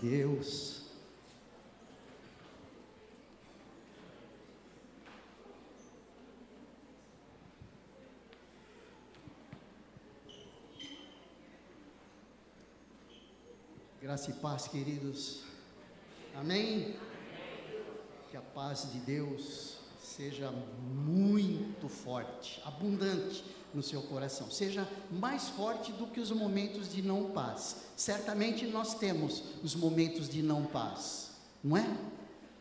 Deus. Graça e paz, queridos. Amém? Que a paz de Deus seja muito forte, abundante no seu coração, seja mais forte do que os momentos de não paz. Certamente nós temos os momentos de não paz, não é?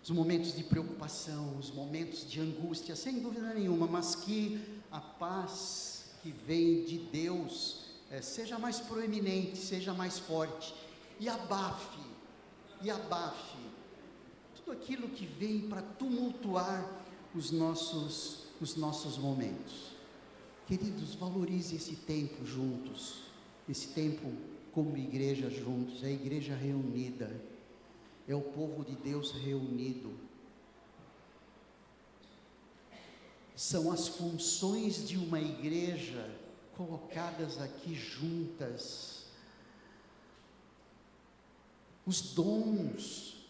Os momentos de preocupação, os momentos de angústia, sem dúvida nenhuma, mas que a paz que vem de Deus seja mais proeminente, seja mais forte, e abafe tudo aquilo que vem para tumultuar os nossos momentos. Queridos, valorize esse tempo juntos, esse tempo como igreja juntos, é a igreja reunida, é o povo de Deus reunido. São as funções de uma igreja colocadas aqui juntas, os dons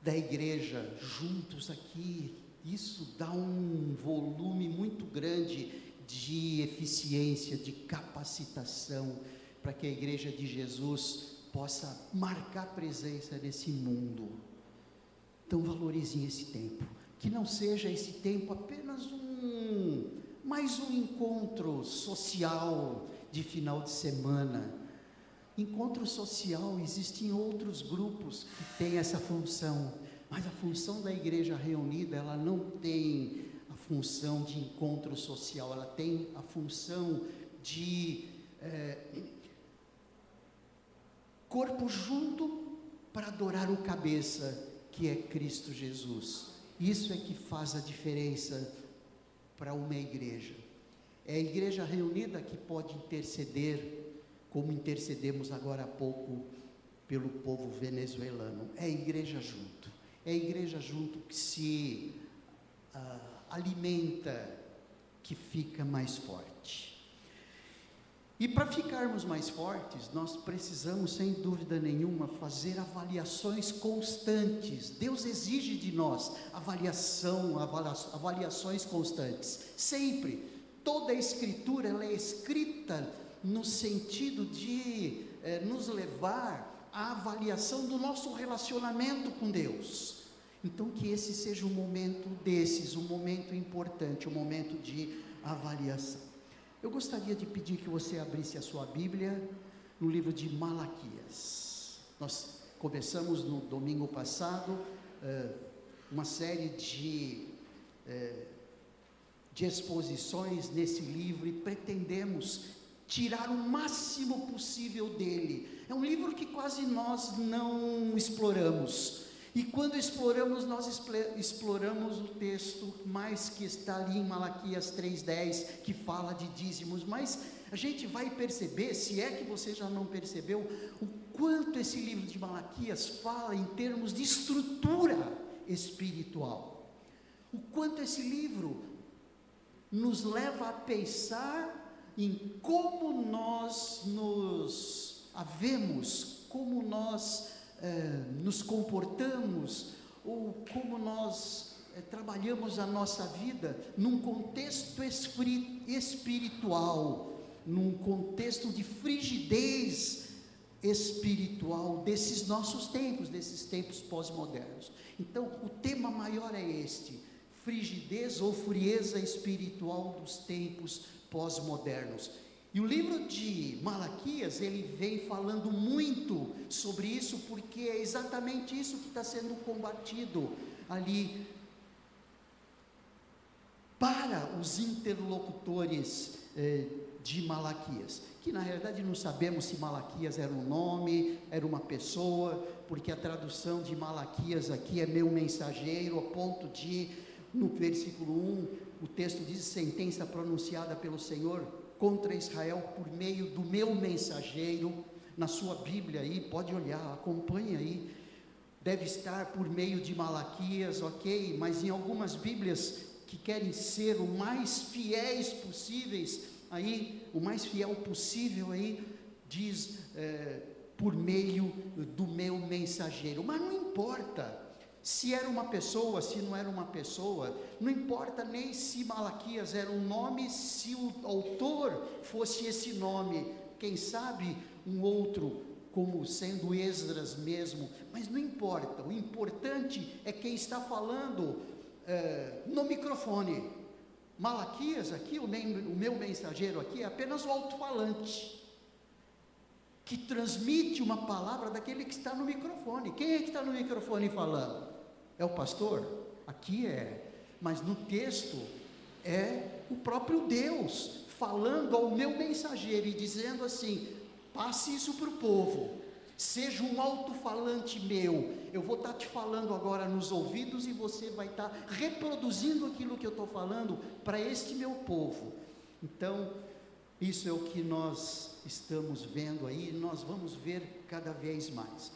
da igreja juntos aqui. Isso dá um volume muito grande de eficiência, de capacitação, para que a igreja de Jesus possa marcar presença nesse mundo. Então valorizem esse tempo, que não seja esse tempo apenas mais um encontro social de final de semana. Encontro social, existem outros grupos que têm essa função, mas a função da igreja reunida, ela não tem a função de encontro social, ela tem a função de corpo junto para adorar o cabeça, que é Cristo Jesus. Isso é que faz a diferença para uma igreja. É a igreja reunida que pode interceder, como intercedemos agora há pouco pelo povo venezuelano. É a igreja junto, é a igreja junto que se alimenta, que fica mais forte. E para ficarmos mais fortes, nós precisamos, sem dúvida nenhuma, fazer avaliações constantes. Deus exige de nós avaliações constantes, sempre. Toda a Escritura, ela é escrita no sentido de nos levar à avaliação do nosso relacionamento com Deus. Então que esse seja um momento desses, um momento importante, um momento de avaliação. Eu gostaria de pedir que você abrisse a sua Bíblia no livro de Malaquias. Nós começamos no domingo passado uma série de exposições nesse livro, e pretendemos tirar o máximo possível dele. É um livro que quase nós não exploramos, e quando exploramos, nós exploramos o texto mais que está ali em Malaquias 3:10, que fala de dízimos, mas a gente vai perceber, se é que você já não percebeu, o quanto esse livro de Malaquias fala em termos de estrutura espiritual, o quanto esse livro nos leva a pensar em como nós nos havemos, como nós nos comportamos, ou como nós trabalhamos a nossa vida num contexto espiritual, num contexto de frigidez espiritual desses nossos tempos, desses tempos pós-modernos. Então o tema maior é este: frigidez ou frieza espiritual dos tempos pós-modernos. E o livro de Malaquias, ele vem falando muito sobre isso, porque é exatamente isso que está sendo combatido ali para os interlocutores de Malaquias, que na realidade não sabemos se Malaquias era um nome, era uma pessoa, porque a tradução de Malaquias aqui é meu mensageiro, a ponto de, no versículo 1, o texto diz: sentença pronunciada pelo Senhor contra Israel por meio do meu mensageiro. Na sua Bíblia aí, pode olhar, acompanha aí, deve estar por meio de Malaquias, ok, mas em algumas Bíblias que querem ser o mais fiéis possíveis, aí, o mais fiel possível aí, diz por meio do meu mensageiro. Mas não importa se era uma pessoa, se não era uma pessoa, não importa nem se Malaquias era um nome, se o autor fosse esse nome, quem sabe um outro, como sendo Esdras mesmo, mas não importa, o importante é quem está falando no microfone. Malaquias aqui, o meu mensageiro aqui, é apenas o alto-falante, que transmite uma palavra daquele que está no microfone. Quem é que está no microfone falando? É o pastor? Aqui é, mas no texto é o próprio Deus falando ao meu mensageiro e dizendo assim: passe isso para o povo, seja um alto-falante meu, eu vou estar te falando agora nos ouvidos e você vai estar reproduzindo aquilo que eu estou falando para este meu povo. Então, isso é o que nós estamos vendo aí, nós vamos ver cada vez mais.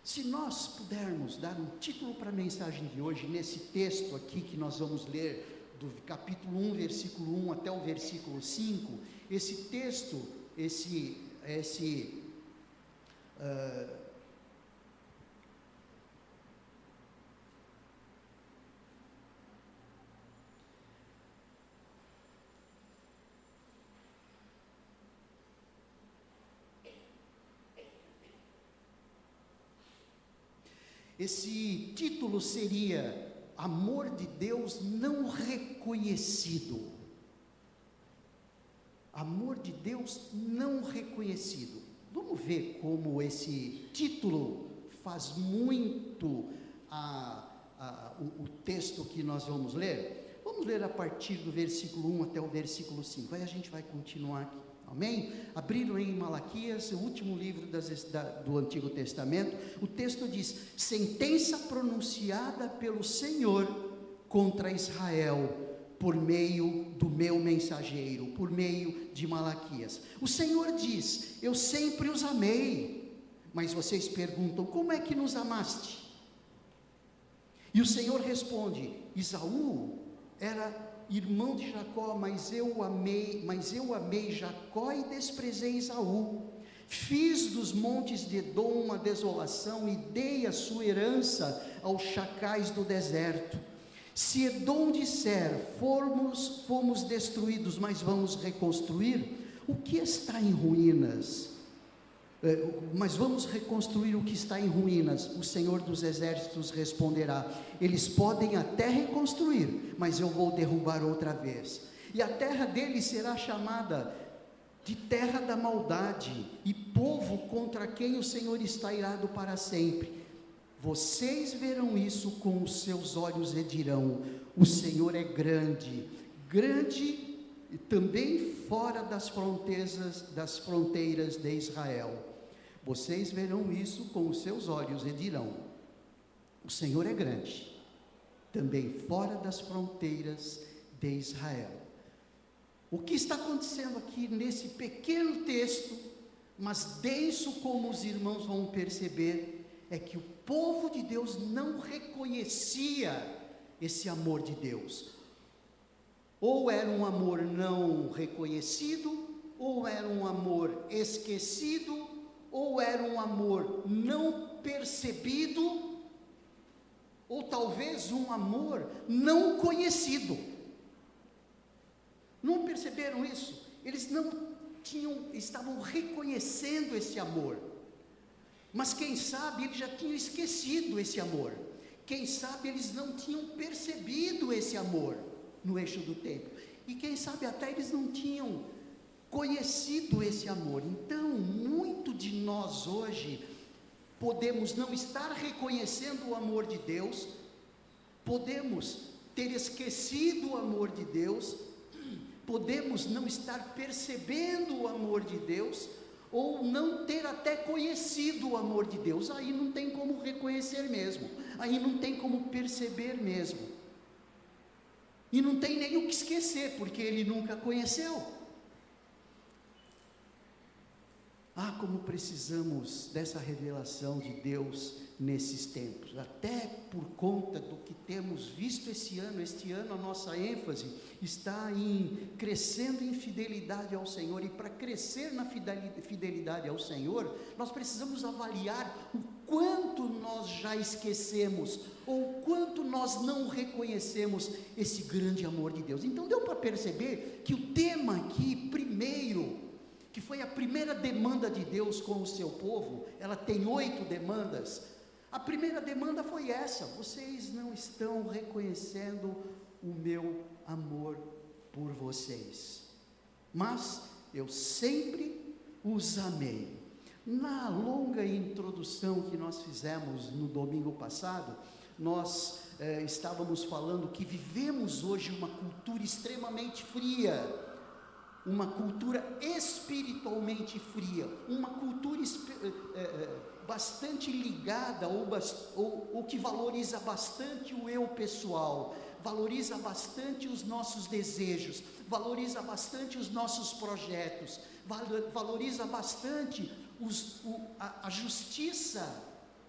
Se nós pudermos dar um título para a mensagem de hoje, nesse texto aqui que nós vamos ler, do capítulo 1, versículo 1 até o versículo 5, esse texto, esse título seria Amor de Deus não reconhecido. Amor de Deus não reconhecido. Vamos ver como esse título faz muito o texto que nós vamos ler. Vamos ler a partir do versículo 1 até o versículo 5, aí a gente vai continuar aqui. Amém? Abriram em Malaquias, o último livro do Antigo Testamento. O texto diz: sentença pronunciada pelo Senhor contra Israel, por meio do meu mensageiro, por meio de Malaquias. O Senhor diz: eu sempre os amei. Mas vocês perguntam: como é que nos amaste? E o Senhor responde: Esaú era irmão de Jacó, mas eu amei Jacó e desprezei Esaú. Fiz dos montes de Edom uma desolação e dei a sua herança aos chacais do deserto. Se Edom disser: fomos destruídos, mas vamos reconstruir, o que está em ruínas? Mas vamos reconstruir o que está em ruínas. O Senhor dos Exércitos responderá: eles podem até reconstruir, mas eu vou derrubar outra vez. E a terra deles será chamada de terra da maldade, e povo contra quem o Senhor está irado para sempre. Vocês verão isso com os seus olhos e dirão: o Senhor é grande, grande também fora das fronteiras de Israel. Vocês verão isso com os seus olhos e dirão: o Senhor é grande, também fora das fronteiras de Israel. O que está acontecendo aqui nesse pequeno texto, mas denso, como os irmãos vão perceber, é que o povo de Deus não reconhecia esse amor de Deus. Ou era um amor não reconhecido, ou era um amor esquecido, ou era um amor não percebido, ou talvez um amor não conhecido. Não perceberam isso? Eles estavam reconhecendo esse amor, mas quem sabe eles já tinham esquecido esse amor, quem sabe eles não tinham percebido esse amor no eixo do tempo, e quem sabe até eles não tinham conhecido esse amor. Então, muito de nós hoje podemos não estar reconhecendo o amor de Deus, podemos ter esquecido o amor de Deus, podemos não estar percebendo o amor de Deus, ou não ter até conhecido o amor de Deus. Aí não tem como reconhecer mesmo, aí não tem como perceber mesmo, e não tem nem o que esquecer, porque ele nunca conheceu. Ah, como precisamos dessa revelação de Deus nesses tempos, até por conta do que temos visto esse ano. Este ano a nossa ênfase está em crescendo em fidelidade ao Senhor, e para crescer na fidelidade ao Senhor, nós precisamos avaliar o quanto nós já esquecemos, ou quanto nós não reconhecemos esse grande amor de Deus. Então deu para perceber que o tema aqui, primeiro, que foi a primeira demanda de Deus com o seu povo, ela tem 8 demandas. A primeira demanda foi essa: vocês não estão reconhecendo o meu amor por vocês, mas eu sempre os amei. Na longa introdução que nós fizemos no domingo passado, nós estávamos falando que vivemos hoje uma cultura extremamente fria, uma cultura espiritualmente fria, uma cultura bastante ligada, ou que valoriza bastante o eu pessoal, valoriza bastante os nossos desejos, valoriza bastante os nossos projetos, valoriza bastante a justiça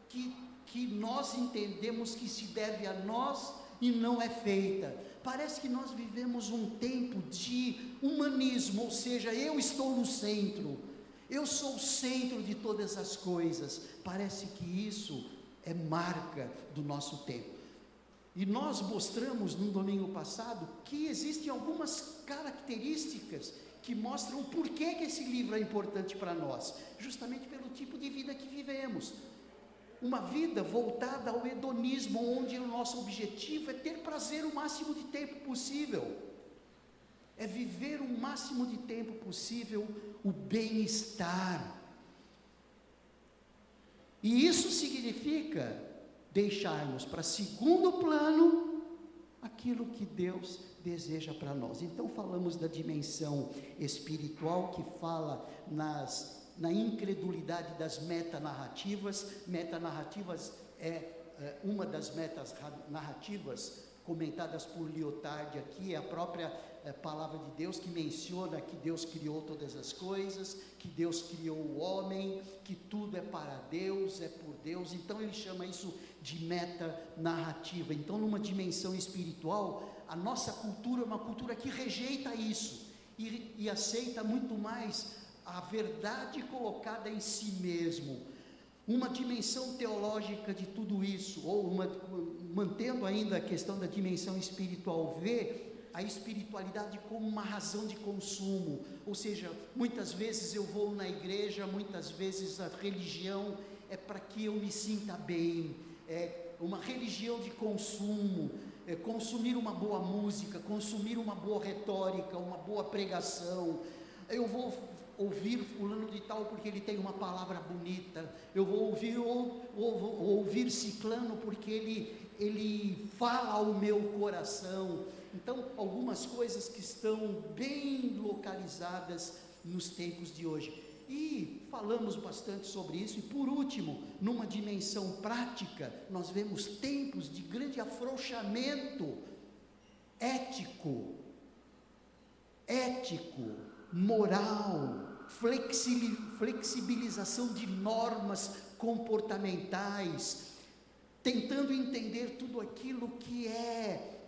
que nós entendemos que se deve a nós e não é feita. Parece que nós vivemos um tempo de humanismo, ou seja, eu estou no centro, eu sou o centro de todas as coisas. Parece que isso é marca do nosso tempo. E nós mostramos no domingo passado que existem algumas características que mostram por que esse livro é importante para nós, justamente pelo tipo de vida que vivemos. Uma vida voltada ao hedonismo, onde o nosso objetivo é ter prazer o máximo de tempo possível, é viver o máximo de tempo possível o bem-estar. E isso significa deixarmos para segundo plano aquilo que Deus deseja para nós. Então falamos da dimensão espiritual, que fala na incredulidade das metanarrativas. Metanarrativas é uma das metanarrativas comentadas por Lyotard aqui, é a própria palavra de Deus, que menciona que Deus criou todas as coisas, que Deus criou o homem, que tudo é para Deus, é por Deus. Então ele chama isso de metanarrativa. Então, numa dimensão espiritual, a nossa cultura é uma cultura que rejeita isso e aceita muito mais a verdade colocada em si mesmo. Uma dimensão teológica de tudo isso, ou mantendo ainda a questão da dimensão espiritual, vê a espiritualidade como uma razão de consumo. Ou seja, muitas vezes eu vou na igreja, muitas vezes a religião é para que eu me sinta bem, é uma religião de consumo, é consumir uma boa música, consumir uma boa retórica, uma boa pregação. Eu vou ouvir fulano de tal porque ele tem uma palavra bonita, eu vou ouvir ciclano porque ele fala ao meu coração. Então, algumas coisas que estão bem localizadas nos tempos de hoje. E falamos bastante sobre isso. E por último, numa dimensão prática, nós vemos tempos de grande afrouxamento ético, moral, flexibilização de normas comportamentais, tentando entender tudo aquilo que é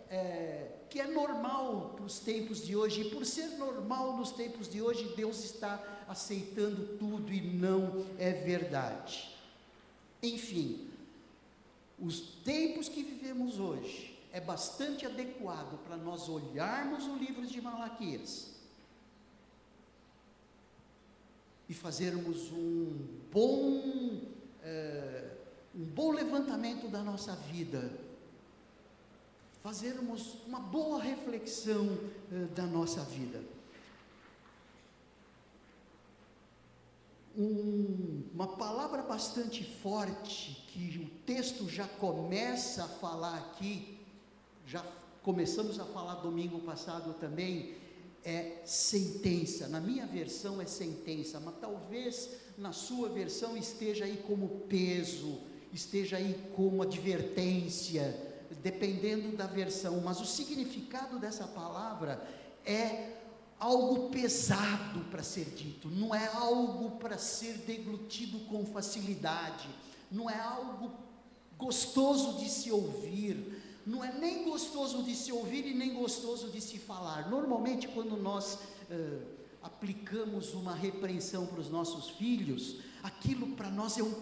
normal para os tempos de hoje. E por ser normal nos tempos de hoje, Deus está aceitando tudo e não é verdade. Enfim, os tempos que vivemos hoje é bastante adequado para nós olharmos o livro de Malaquias e fazermos um bom levantamento da nossa vida, fazermos uma boa reflexão da nossa vida. Uma palavra bastante forte, que o texto já começa a falar aqui, já começamos a falar domingo passado também, é sentença. Na minha versão é sentença, mas talvez na sua versão esteja aí como peso, esteja aí como advertência, dependendo da versão. Mas o significado dessa palavra é algo pesado para ser dito, não é algo para ser deglutido com facilidade, não é algo gostoso de se ouvir, não é nem gostoso de se ouvir e nem gostoso de se falar. Normalmente, quando nós aplicamos uma repreensão para os nossos filhos, aquilo para nós é um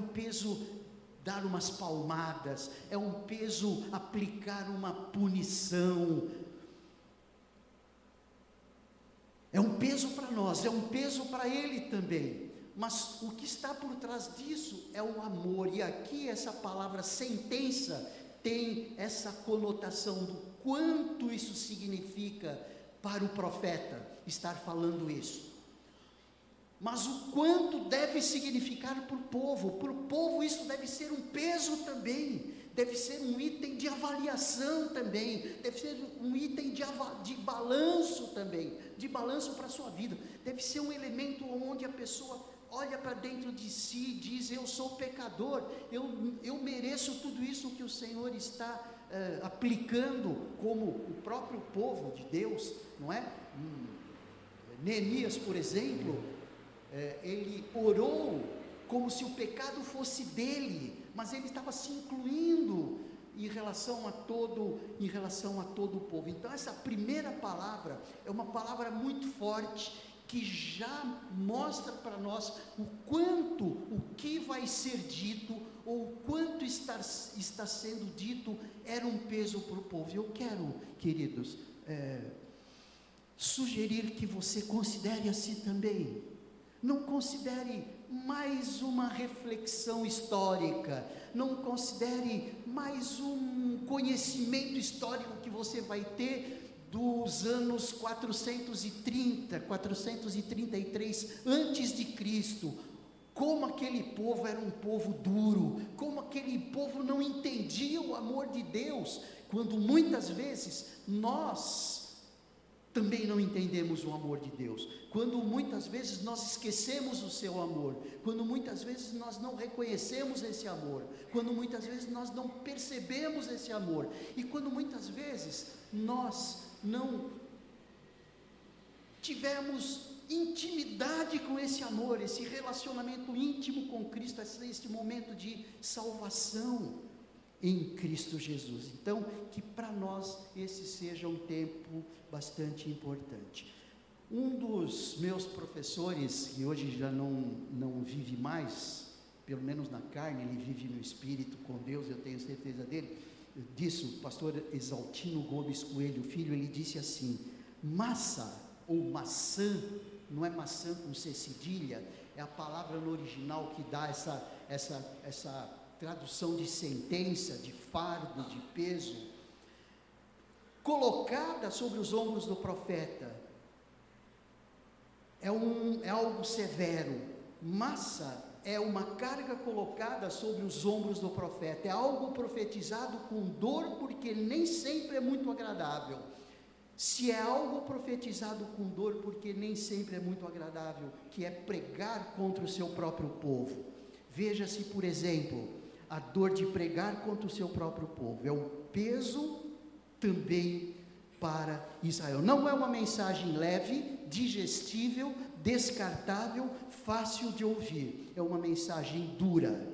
peso dar umas palmadas, é um peso aplicar uma punição, é um peso para nós, é um peso para ele também. Mas o que está por trás disso é o amor, e aqui essa palavra sentença tem essa conotação do quanto isso significa para o profeta estar falando isso, mas o quanto deve significar para o povo isso deve ser um peso também, deve ser um item de avaliação também, deve ser um item de balanço também, de balanço para a sua vida, deve ser um elemento onde a pessoa olha para dentro de si e diz: eu sou pecador, eu mereço tudo isso que o Senhor está aplicando, como o próprio povo de Deus, não é? Neemias, por exemplo, ele orou como se o pecado fosse dele, mas ele estava se incluindo em relação a todo o povo. Então essa primeira palavra é uma palavra muito forte, que já mostra para nós o que vai ser dito, ou o quanto está sendo dito, era um peso para o povo. Eu quero, queridos, sugerir que você considere assim também. Não considere mais uma reflexão histórica, não considere mais um conhecimento histórico que você vai ter dos anos 430, 433 antes de Cristo, como aquele povo era um povo duro, como aquele povo não entendia o amor de Deus, quando muitas vezes nós também não entendemos o amor de Deus, quando muitas vezes nós esquecemos o seu amor, quando muitas vezes nós não reconhecemos esse amor, quando muitas vezes nós não percebemos esse amor, e quando muitas vezes nós não tivemos intimidade com esse amor, esse relacionamento íntimo com Cristo, esse momento de salvação em Cristo Jesus. Então, que para nós esse seja um tempo bastante importante. Um dos meus professores, que hoje já não vive mais, pelo menos na carne, ele vive no espírito com Deus, eu tenho certeza disso, o pastor Exaltino Gomes Coelho Filho, ele disse assim: massa ou maçã, não é maçã com C cedilha, é a palavra no original que dá essa tradução de sentença, de fardo, de peso, colocada sobre os ombros do profeta, é algo severo. Massa é uma carga colocada sobre os ombros do profeta, é algo profetizado com dor, porque nem sempre é muito agradável. Se é algo profetizado com dor, porque nem sempre é muito agradável, que é pregar contra o seu próprio povo. Veja-se, por exemplo, a dor de pregar contra o seu próprio povo, é um peso também para Israel. Não é uma mensagem leve, digestível, descartável, fácil de ouvir, é uma mensagem dura,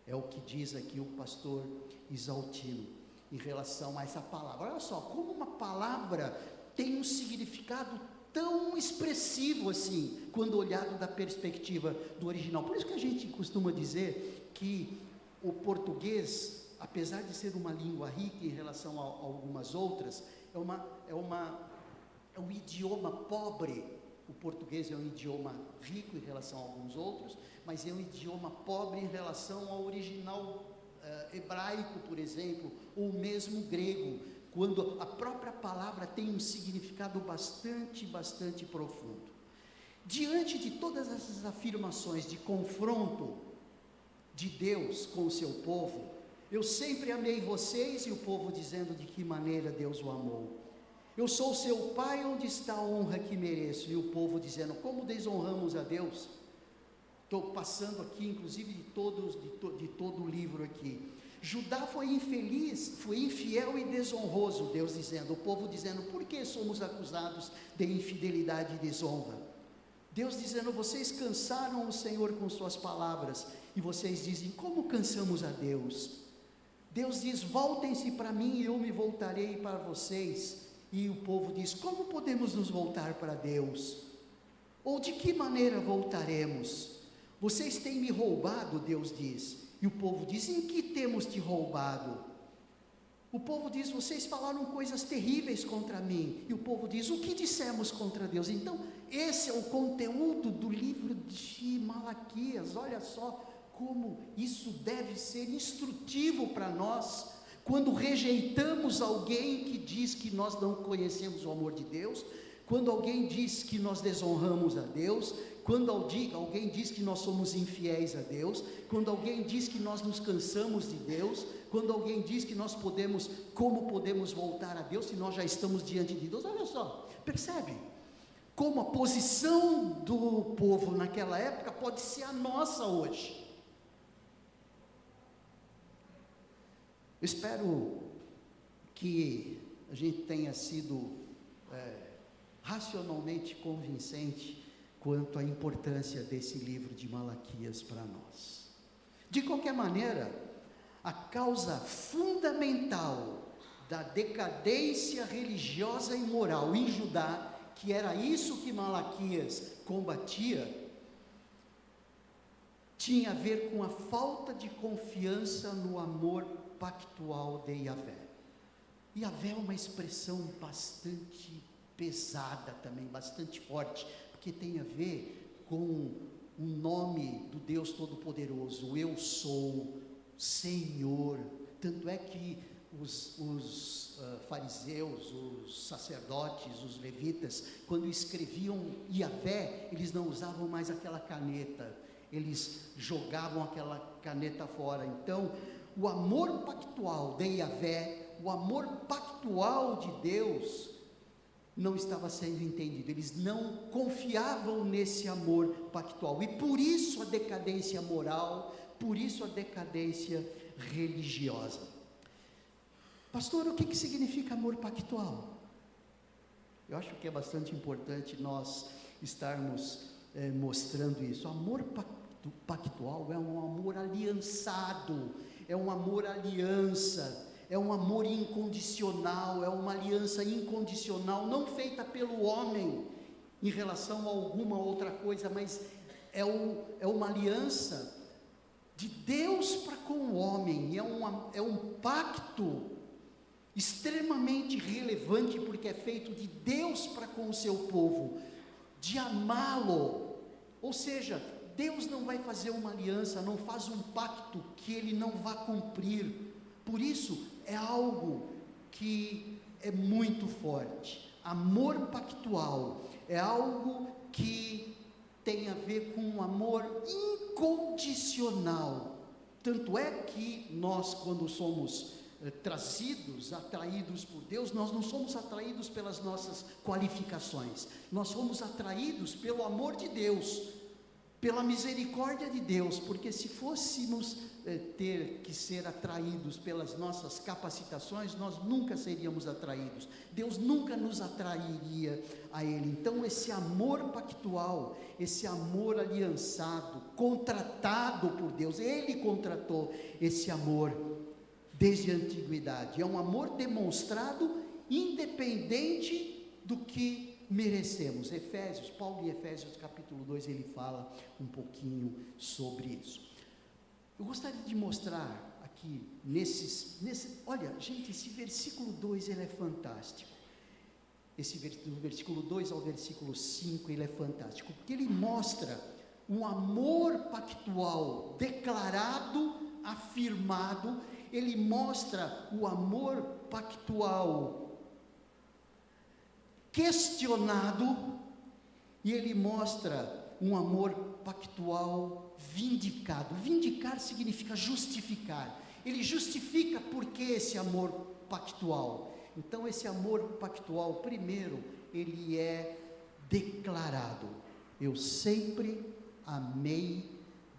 é o que diz aqui o pastor Exaltino, em relação a essa palavra. Olha só, como uma palavra tem um significado tão expressivo assim, quando olhado da perspectiva do original. Por isso que a gente costuma dizer que o português, apesar de ser uma língua rica em relação a algumas outras, é um idioma pobre. O português é um idioma rico em relação a alguns outros, mas é um idioma pobre em relação ao original hebraico, por exemplo, ou mesmo grego, quando a própria palavra tem um significado bastante profundo. Diante de todas essas afirmações de confronto de Deus com o seu povo, eu sempre amei vocês, e o povo dizendo de que maneira Deus o amou. Eu sou seu pai, onde está a honra que mereço? E o povo dizendo, como desonramos a Deus? Estou passando aqui, inclusive, de todo o livro aqui. Judá foi infeliz, foi infiel e desonroso, Deus dizendo, o povo dizendo, por que somos acusados de infidelidade e desonra? Deus dizendo, vocês cansaram o Senhor com suas palavras, e vocês dizem, como cansamos a Deus? Deus diz, voltem-se para mim e eu me voltarei para vocês. E o povo diz, como podemos nos voltar para Deus? Ou de que maneira voltaremos? Vocês têm me roubado, Deus diz. E o povo diz, em que temos te roubado? O povo diz, vocês falaram coisas terríveis contra mim. E o povo diz, o que dissemos contra Deus? Então, esse é o conteúdo do livro de Malaquias. Olha só como isso deve ser instrutivo para nós, quando rejeitamos alguém que diz que nós não conhecemos o amor de Deus, quando alguém diz que nós desonramos a Deus, quando alguém diz que nós somos infiéis a Deus, quando alguém diz que nós nos cansamos de Deus, quando alguém diz que nós como podemos voltar a Deus se nós já estamos diante de Deus? Olha só, percebe como a posição do povo naquela época pode ser a nossa hoje. Eu espero que a gente tenha sido racionalmente convincente quanto à importância desse livro de Malaquias para nós. De qualquer maneira, a causa fundamental da decadência religiosa e moral em Judá, que era isso que Malaquias combatia, tinha a ver com a falta de confiança no amor pactual de Yahvé. Yahvé é uma expressão bastante pesada também, bastante forte, porque tem a ver com o nome do Deus Todo-Poderoso, eu sou Senhor. Tanto é que os fariseus, os sacerdotes, os levitas, quando escreviam Yahvé, eles não usavam mais aquela caneta, eles jogavam aquela caneta fora. Então, o amor pactual de Yahvé, o amor pactual de Deus, não estava sendo entendido, eles não confiavam nesse amor pactual, e por isso a decadência moral, por isso a decadência religiosa. Pastor, o que significa amor pactual? Eu acho que é bastante importante nós estarmos mostrando isso. O amor pactual é um amor aliançado, é um amor aliança, é um amor incondicional, é uma aliança incondicional, não feita pelo homem em relação a alguma outra coisa, mas é uma aliança de Deus para com o homem, é um pacto extremamente relevante, porque é feito de Deus para com o seu povo, de amá-lo. Ou seja, Deus não vai fazer uma aliança, não faz um pacto que Ele não vá cumprir. Por isso, é algo que é muito forte. Amor pactual é algo que tem a ver com um amor incondicional. Tanto é que nós, quando somos atraídos por Deus, nós não somos atraídos pelas nossas qualificações, nós somos atraídos pelo amor de Deus, pela misericórdia de Deus, porque se fôssemos ter que ser atraídos pelas nossas capacitações, nós nunca seríamos atraídos, Deus nunca nos atrairia a Ele. Então esse amor pactual, esse amor aliançado, contratado por Deus, Ele contratou esse amor desde a antiguidade, é um amor demonstrado independente do que merecemos. Paulo em Efésios capítulo 2, ele fala um pouquinho sobre isso. Eu gostaria de mostrar aqui, olha gente, esse versículo 2 ele é fantástico, do versículo 2 ao versículo 5 ele é fantástico, porque ele mostra um amor pactual declarado, afirmado, ele mostra o amor pactual questionado, e ele mostra um amor pactual vindicado. Vindicar significa justificar, ele justifica por que esse amor pactual. Então esse amor pactual, primeiro, ele é declarado: eu sempre amei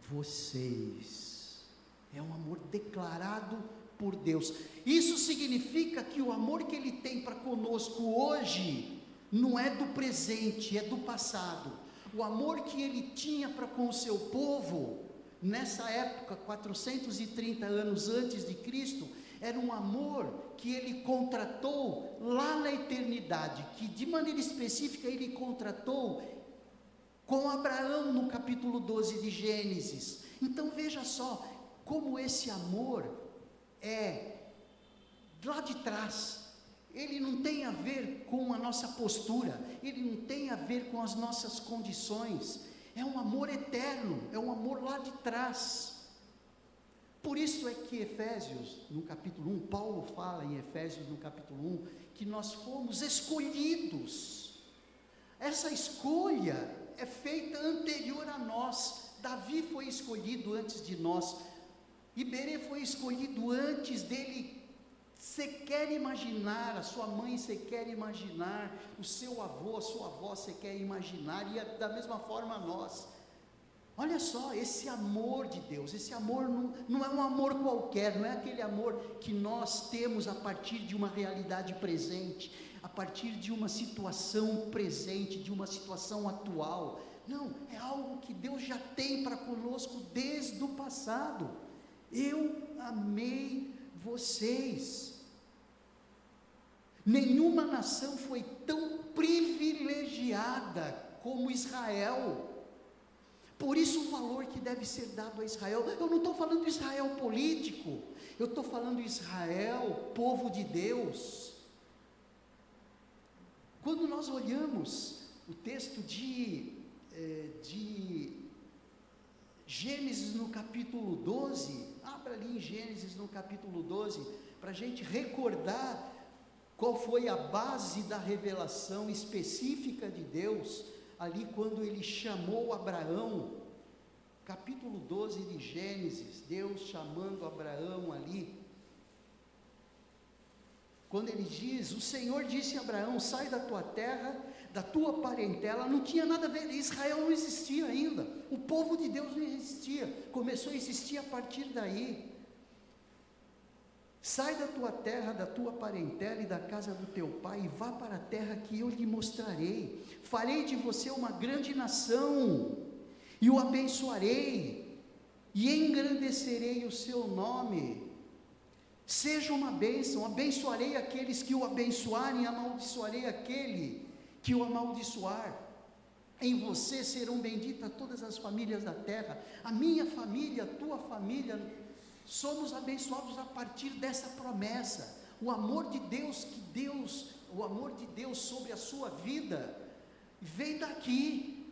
vocês. É um amor declarado por Deus. Isso significa que o amor que Ele tem para conosco hoje, não é do presente, é do passado. O amor que Ele tinha para com o seu povo, nessa época, 430 anos antes de Cristo, era um amor que Ele contratou lá na eternidade, que de maneira específica Ele contratou com Abraão no capítulo 12 de Gênesis. Então veja só, como esse amor é lá de trás, ele não tem a ver com a nossa postura, ele não tem a ver com as nossas condições, é um amor eterno, é um amor lá de trás. Por isso é que Efésios, no capítulo 1, Paulo fala em Efésios no capítulo 1, que nós fomos escolhidos. Essa escolha é feita anterior a nós. Davi foi escolhido antes de nós, Iberê foi escolhido antes dele sequer imaginar, a sua mãe sequer imaginar, o seu avô, a sua avó sequer imaginar, e da mesma forma nós. Olha só, esse amor de Deus, esse amor não é um amor qualquer, não é aquele amor que nós temos a partir de uma realidade presente, a partir de uma situação presente, de uma situação atual. Não, é algo que Deus já tem para conosco desde o passado. Eu amei vocês. Nenhuma nação foi tão privilegiada como Israel. Por isso o valor que deve ser dado a Israel. Eu não estou falando de Israel político, eu estou falando de Israel, povo de Deus. Quando nós olhamos o texto de Gênesis no capítulo 12, abra ali em Gênesis no capítulo 12, para a gente recordar qual foi a base da revelação específica de Deus, ali quando Ele chamou Abraão, capítulo 12 de Gênesis, Deus chamando Abraão ali, quando Ele diz, o Senhor disse a Abraão, sai da tua terra, da tua parentela, não tinha nada a ver, Israel não existia ainda, o povo de Deus não existia, começou a existir a partir daí. Sai da tua terra, da tua parentela e da casa do teu pai, e vá para a terra que eu lhe mostrarei, farei de você uma grande nação, e o abençoarei, e engrandecerei o seu nome, seja uma bênção, abençoarei aqueles que o abençoarem, amaldiçoarei aquele que o amaldiçoar, em você serão benditas todas as famílias da terra, a minha família, a tua família, somos abençoados a partir dessa promessa. O amor de Deus, o amor de Deus sobre a sua vida, vem daqui,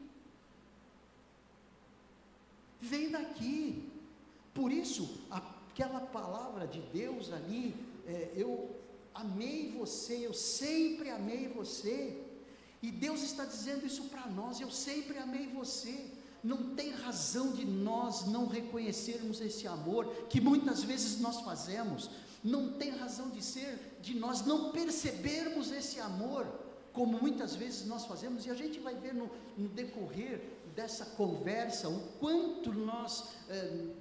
por isso, aquela palavra de Deus ali, eu amei você, eu sempre amei você, e Deus está dizendo isso para nós, eu sempre amei você. Não tem razão de nós não reconhecermos esse amor, que muitas vezes nós fazemos, não tem razão de nós não percebermos esse amor, como muitas vezes nós fazemos, e a gente vai ver no decorrer dessa conversa, o quanto nós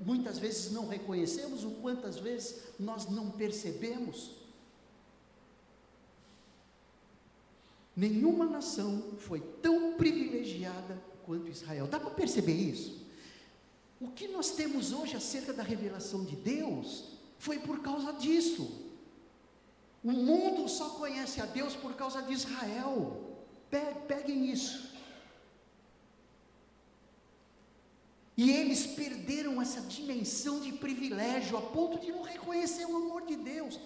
muitas vezes não reconhecemos, o quantas vezes nós não percebemos. Nenhuma nação foi tão privilegiada quanto Israel. Dá para perceber isso? O que nós temos hoje acerca da revelação de Deus, foi por causa disso. O mundo só conhece a Deus por causa de Israel. Peguem isso. E eles perderam essa dimensão de privilégio, a ponto de não reconhecer o amor de Deus.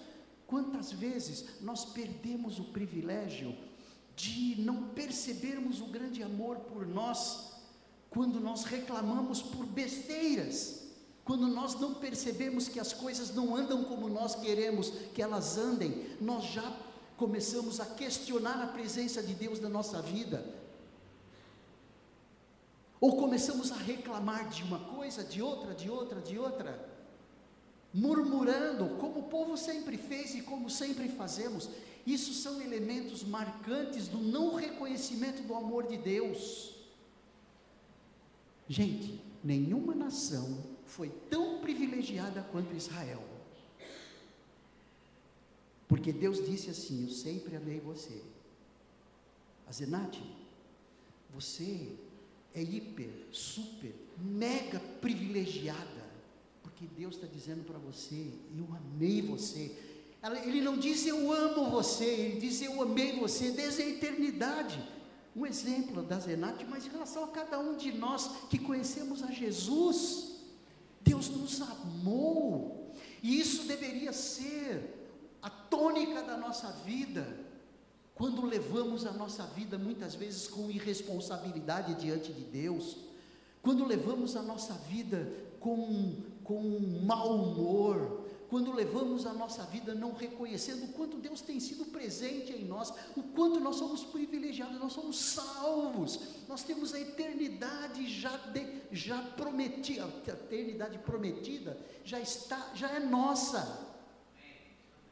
Quantas vezes nós perdemos o privilégio de não percebermos o grande amor por nós, quando nós reclamamos por besteiras, quando nós não percebemos que as coisas não andam como nós queremos que elas andem, nós já começamos a questionar a presença de Deus na nossa vida, ou começamos a reclamar de uma coisa, de outra, murmurando, como o povo sempre fez e como sempre fazemos. Isso são elementos marcantes do não reconhecimento do amor de Deus. Gente, nenhuma nação foi tão privilegiada quanto Israel. Porque Deus disse assim: eu sempre amei você. Azenate, você é hiper, super, mega privilegiada, porque Deus está dizendo para você: eu amei você. Ele não diz eu amo você, ele diz eu amei você desde a eternidade. Um exemplo da Zenate, mas em relação a cada um de nós que conhecemos a Jesus, Deus nos amou, e isso deveria ser a tônica da nossa vida, quando levamos a nossa vida muitas vezes com irresponsabilidade diante de Deus, quando levamos a nossa vida com mau humor, quando levamos a nossa vida não reconhecendo o quanto Deus tem sido presente em nós, o quanto nós somos privilegiados, nós somos salvos, nós temos a eternidade já prometida, a eternidade prometida já é nossa.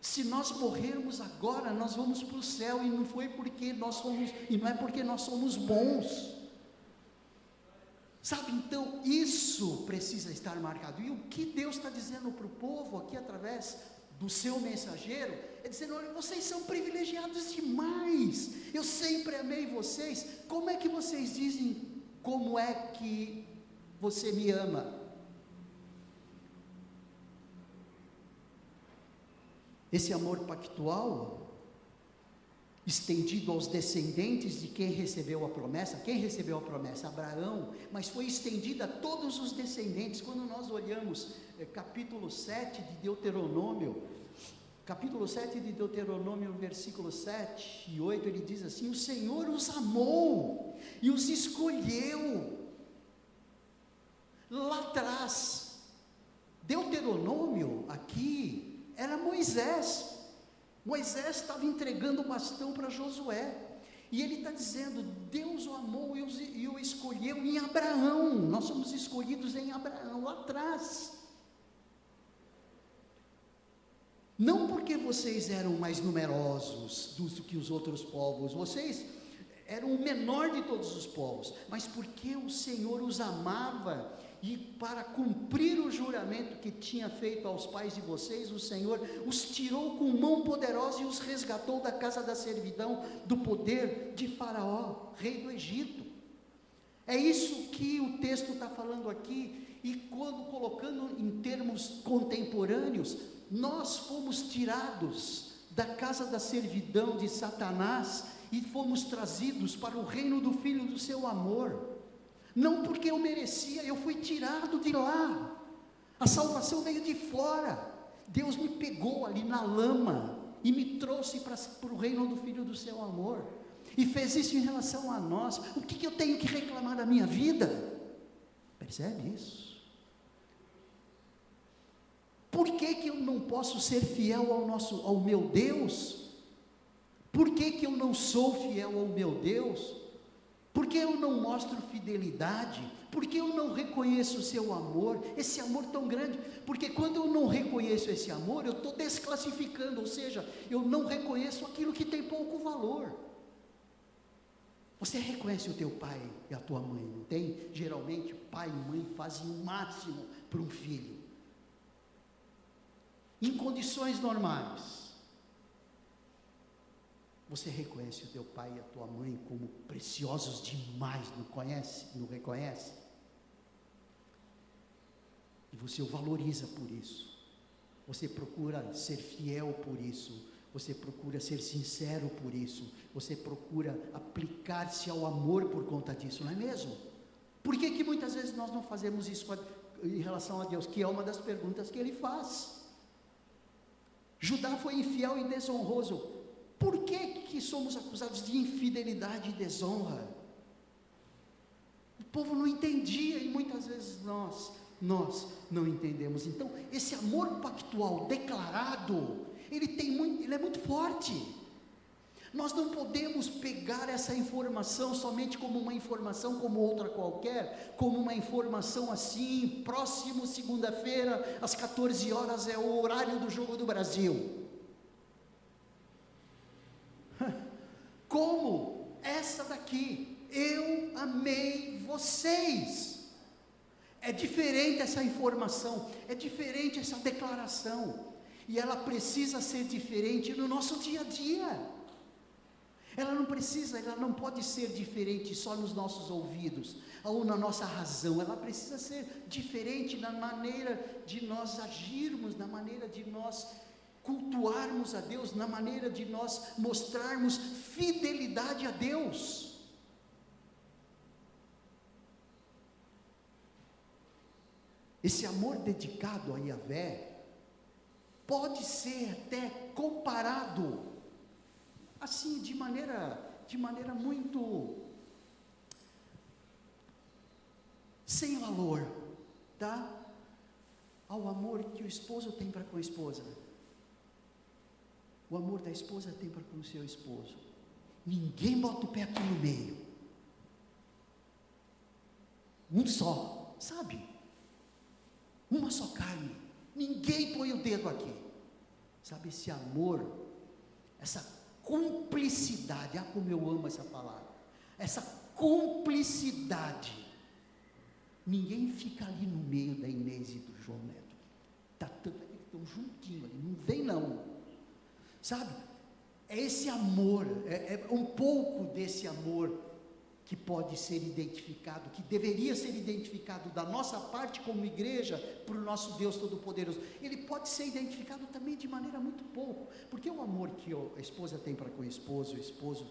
Se nós morrermos agora, nós vamos para o céu, e não é porque nós somos bons. Sabe, então isso precisa estar marcado. E o que Deus está dizendo para o povo aqui através do seu mensageiro, é dizendo: olha, vocês são privilegiados demais, eu sempre amei vocês. Como é que vocês dizem como é que você me ama? Esse amor pactual, estendido aos descendentes de quem recebeu a promessa. Quem recebeu a promessa? Abraão, mas foi estendida a todos os descendentes. Quando nós olhamos capítulo 7 de Deuteronômio, versículos 7 e 8, ele diz assim: o Senhor os amou e os escolheu lá atrás. Deuteronômio aqui era Moisés estava entregando o bastão para Josué, e ele está dizendo: Deus o amou e o escolheu em Abraão. Nós somos escolhidos em Abraão, lá atrás, não porque vocês eram mais numerosos do que os outros povos, vocês eram o menor de todos os povos, mas porque o Senhor os amava, e para cumprir o juramento que tinha feito aos pais de vocês, o Senhor os tirou com mão poderosa e os resgatou da casa da servidão, do poder de Faraó, rei do Egito. É isso que o texto está falando aqui. E quando colocando em termos contemporâneos, nós fomos tirados da casa da servidão de Satanás e fomos trazidos para o reino do Filho do seu amor. Não porque eu merecia, eu fui tirado de lá. A salvação veio de fora. Deus me pegou ali na lama e me trouxe para o reino do Filho do seu amor, e fez isso em relação a nós. O que eu tenho que reclamar da minha vida? Percebe isso? Por que eu não posso ser fiel ao meu Deus? Por que eu não sou fiel ao meu Deus? Por que eu não mostro fidelidade? Por que eu não reconheço o seu amor, esse amor tão grande? Porque quando eu não reconheço esse amor, eu estou desclassificando, ou seja, eu não reconheço aquilo que tem pouco valor. Você reconhece o teu pai e a tua mãe, não tem? Geralmente pai e mãe fazem o máximo para um filho, em condições normais. Você reconhece o teu pai e a tua mãe como preciosos demais, não reconhece? E você o valoriza por isso, você procura ser fiel por isso, você procura ser sincero por isso, você procura aplicar-se ao amor por conta disso, não é mesmo? Por que muitas vezes nós não fazemos isso em relação a Deus? Que é uma das perguntas que ele faz. Judá foi infiel e desonroso. Por que somos acusados de infidelidade e desonra? O povo não entendia, e muitas vezes nós não entendemos. Então, esse amor pactual declarado, ele é muito forte. Nós não podemos pegar essa informação somente como uma informação como outra qualquer, como uma informação assim: próximo segunda-feira, às 14 horas é o horário do jogo do Brasil. Como essa daqui: eu amei vocês. É diferente essa informação, é diferente essa declaração, e ela precisa ser diferente no nosso dia a dia. Ela não pode ser diferente só nos nossos ouvidos, ou na nossa razão, ela precisa ser diferente na maneira de nós agirmos, na maneira de nós cultuarmos a Deus, na maneira de nós mostrarmos fidelidade a Deus. Esse amor dedicado a Yahvé pode ser até comparado, assim, de maneira muito sem valor, tá? Ao amor que o esposo tem para com a esposa, o amor da esposa tem para com o seu esposo. Ninguém bota o pé aqui no meio, um só, sabe? Uma só carne, ninguém põe o dedo aqui, sabe? Esse amor, essa cumplicidade, como eu amo essa palavra, essa cumplicidade, ninguém fica ali no meio da Inês e do João Neto, estão juntinho ali, não vem não, sabe? É esse amor, é um pouco desse amor que pode ser identificado, que deveria ser identificado da nossa parte como igreja, para o nosso Deus Todo-Poderoso. Ele pode ser identificado também de maneira muito pouco, porque o amor que a esposa tem para com o esposo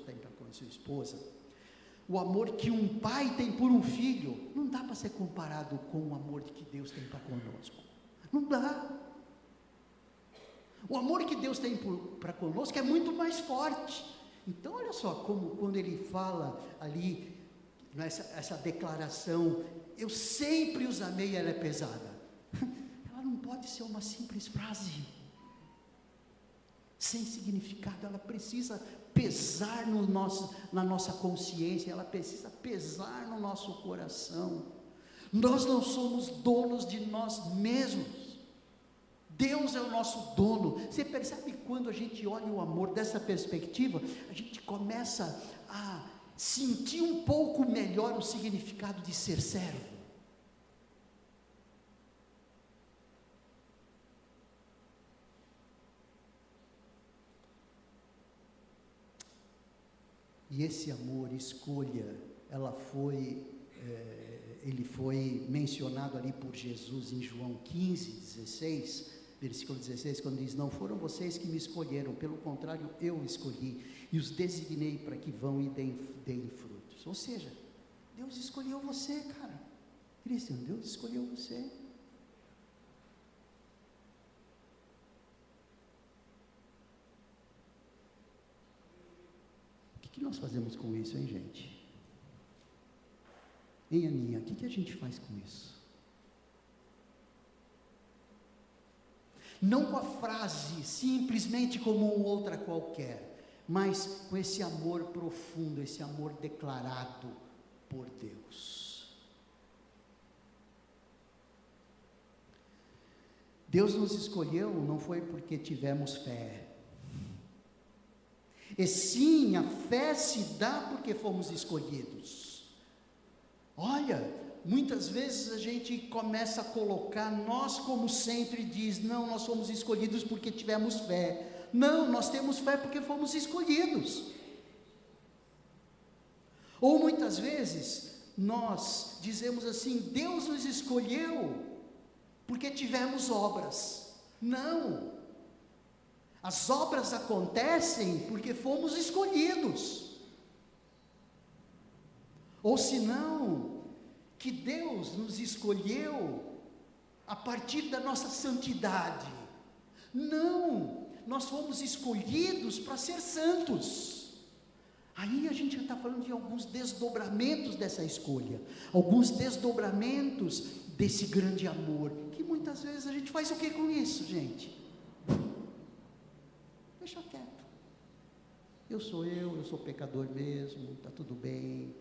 tem para com a sua esposa, o amor que um pai tem por um filho, não dá para ser comparado com o amor que Deus tem para conosco, não dá. O amor que Deus tem para conosco é muito mais forte. Então olha só, como quando ele fala ali, essa declaração, eu sempre os amei, ela é pesada, ela não pode ser uma simples frase, sem significado, ela precisa pesar na nossa consciência, ela precisa pesar no nosso coração. Nós não somos donos de nós mesmos, Deus é o nosso dono. Você percebe quando a gente olha o amor dessa perspectiva, a gente começa a sentir um pouco melhor o significado de ser servo. E esse amor, escolha, ele foi mencionado ali por Jesus em João 15, 16, versículo 16, quando diz, não foram vocês que me escolheram, pelo contrário, eu escolhi, e os designei para que vão e deem frutos. Ou seja, Deus escolheu você, cara. Cristian, Deus escolheu você. O que nós fazemos com isso, hein, gente? Hein, Aninha, o que a gente faz com isso? Não com a frase, simplesmente como outra qualquer, mas com esse amor profundo, esse amor declarado por Deus. Deus nos escolheu não foi porque tivemos fé, e sim, a fé se dá porque fomos escolhidos. Olha, muitas vezes a gente começa a colocar nós como centro e diz, não, nós fomos escolhidos porque tivemos fé. Não, nós temos fé porque fomos escolhidos. Ou muitas vezes nós dizemos assim, Deus nos escolheu porque tivemos obras. Não, as obras acontecem porque fomos escolhidos. Ou senão, que Deus nos escolheu a partir da nossa santidade. Não, nós fomos escolhidos para ser santos. Aí a gente já está falando de alguns desdobramentos dessa escolha, alguns desdobramentos desse grande amor, que muitas vezes a gente faz o que com isso, gente? Deixa quieto. Eu sou pecador mesmo, está tudo bem.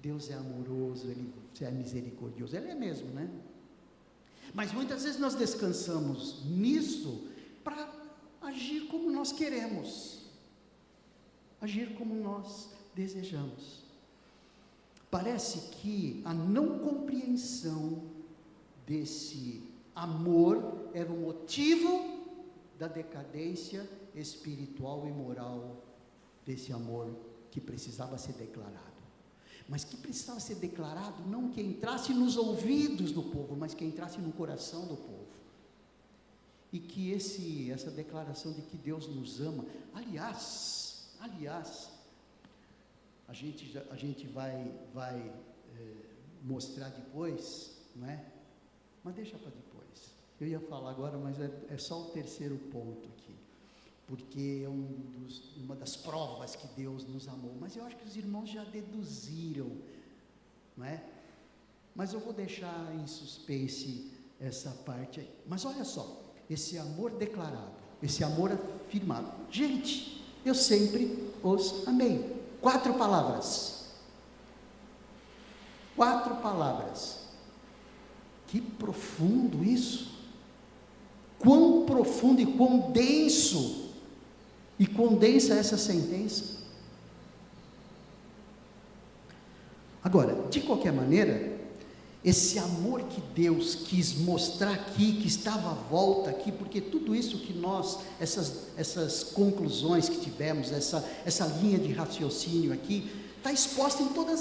Deus é amoroso, Ele é misericordioso, Ele é mesmo, né? Mas muitas vezes nós descansamos nisso para agir como nós queremos, agir como nós desejamos. Parece que a não compreensão desse amor era o motivo da decadência espiritual e moral desse amor que precisava ser declarado. Mas que precisava ser declarado não que entrasse nos ouvidos do povo, mas que entrasse no coração do povo. E que essa declaração de que Deus nos ama, aliás, a gente vai mostrar depois, não é? Mas deixa para depois. Eu ia falar agora, mas é só o terceiro ponto aqui, porque é uma das provas que Deus nos amou. Mas eu acho que os irmãos já deduziram, não é? Mas eu vou deixar em suspense essa parte aí. Mas olha só, esse amor declarado, esse amor afirmado. Gente, eu sempre os amei. 4 palavras. 4 palavras. Que profundo isso. Quão profundo e quão denso e condensa essa sentença. Agora, de qualquer maneira, esse amor que Deus quis mostrar aqui, que estava à volta aqui, porque tudo isso que nós, essas conclusões que tivemos, essa linha de raciocínio aqui, está exposta em toda a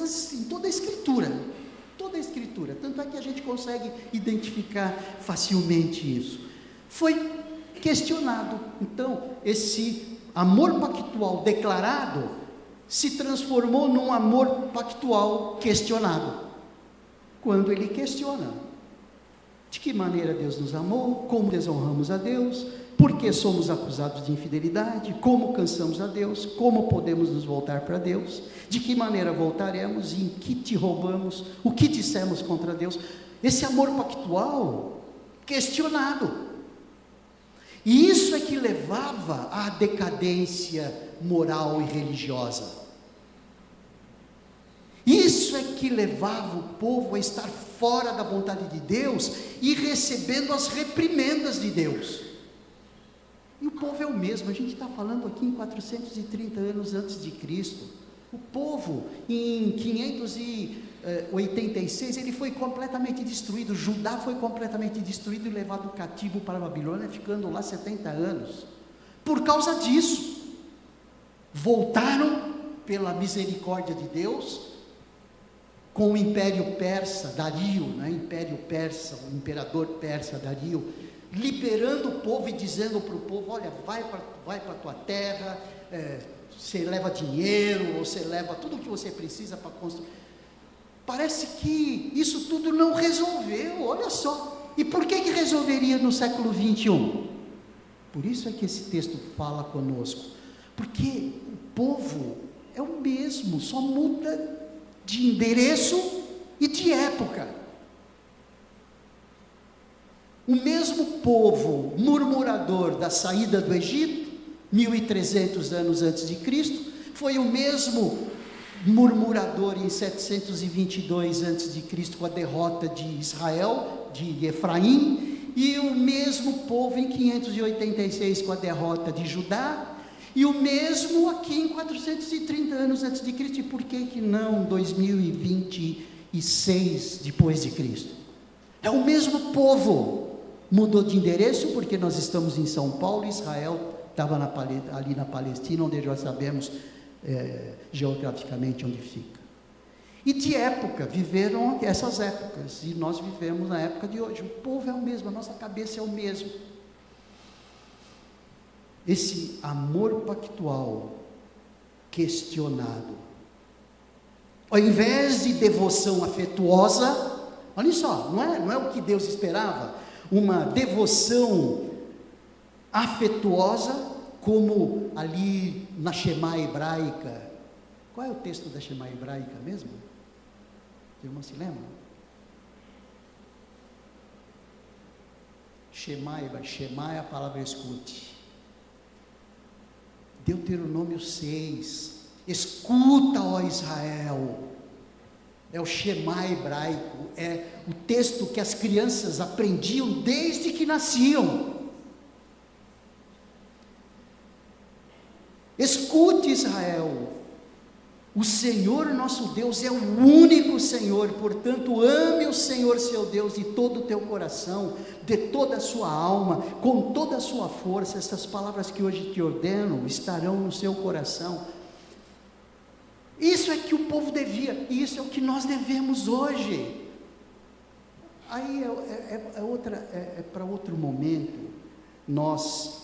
Escritura, tanto é que a gente consegue identificar facilmente isso. Foi questionado, então, esse amor pactual declarado, se transformou num amor pactual questionado, quando ele questiona, de que maneira Deus nos amou, como desonramos a Deus, por que somos acusados de infidelidade, como cansamos a Deus, como podemos nos voltar para Deus, de que maneira voltaremos, em que te roubamos, o que dissemos contra Deus. Esse amor pactual questionado, e isso é que levava à decadência moral e religiosa. Isso é que levava o povo a estar fora da vontade de Deus e recebendo as reprimendas de Deus. E o povo é o mesmo, a gente está falando aqui em 430 anos antes de Cristo. O povo, em 586, ele foi completamente destruído. Judá foi completamente destruído e levado cativo para a Babilônia, ficando lá 70 anos. Por causa disso, voltaram pela misericórdia de Deus, com o Império Persa, Dario, né? Império Persa, o imperador persa Dario, liberando o povo e dizendo para o povo: olha, vai para a tua terra, você leva dinheiro, você leva tudo o que você precisa para construir. Parece que isso tudo não resolveu, olha só. E por que resolveria no século 21? Por isso é que esse texto fala conosco, porque o povo é o mesmo, só muda de endereço e de época. O mesmo povo murmurador da saída do Egito, 1300 anos antes de Cristo, foi o mesmo murmurador em 722 antes de Cristo, com a derrota de Israel, de Efraim, e o mesmo povo em 586 com a derrota de Judá, e o mesmo aqui em 430 anos antes de Cristo. E por que não 2026 depois de Cristo? É o mesmo povo, mudou de endereço, porque nós estamos em São Paulo, Israel estava ali na Palestina, onde já sabemos geograficamente onde fica. E de época, viveram essas épocas, e nós vivemos na época de hoje. O povo é o mesmo, a nossa cabeça é o mesmo. Esse amor pactual questionado, ao invés de devoção afetuosa, olha só, não é o que Deus esperava, uma devoção afetuosa, como ali na Shema hebraica. Qual é o texto da Shema hebraica mesmo? O irmão se lembra? Shema é a palavra escute. Deuteronômio 6, escuta, ó Israel. É o Shema hebraico, é o texto que as crianças aprendiam desde que nasciam. Escute, Israel, O Senhor nosso Deus é o único Senhor, portanto ame o Senhor seu Deus de todo o teu coração, de toda a sua alma, com toda a sua força. Essas palavras que hoje te ordeno estarão no seu coração. Isso é que o povo devia, e isso é o que nós devemos hoje. Aí é para outro momento, nós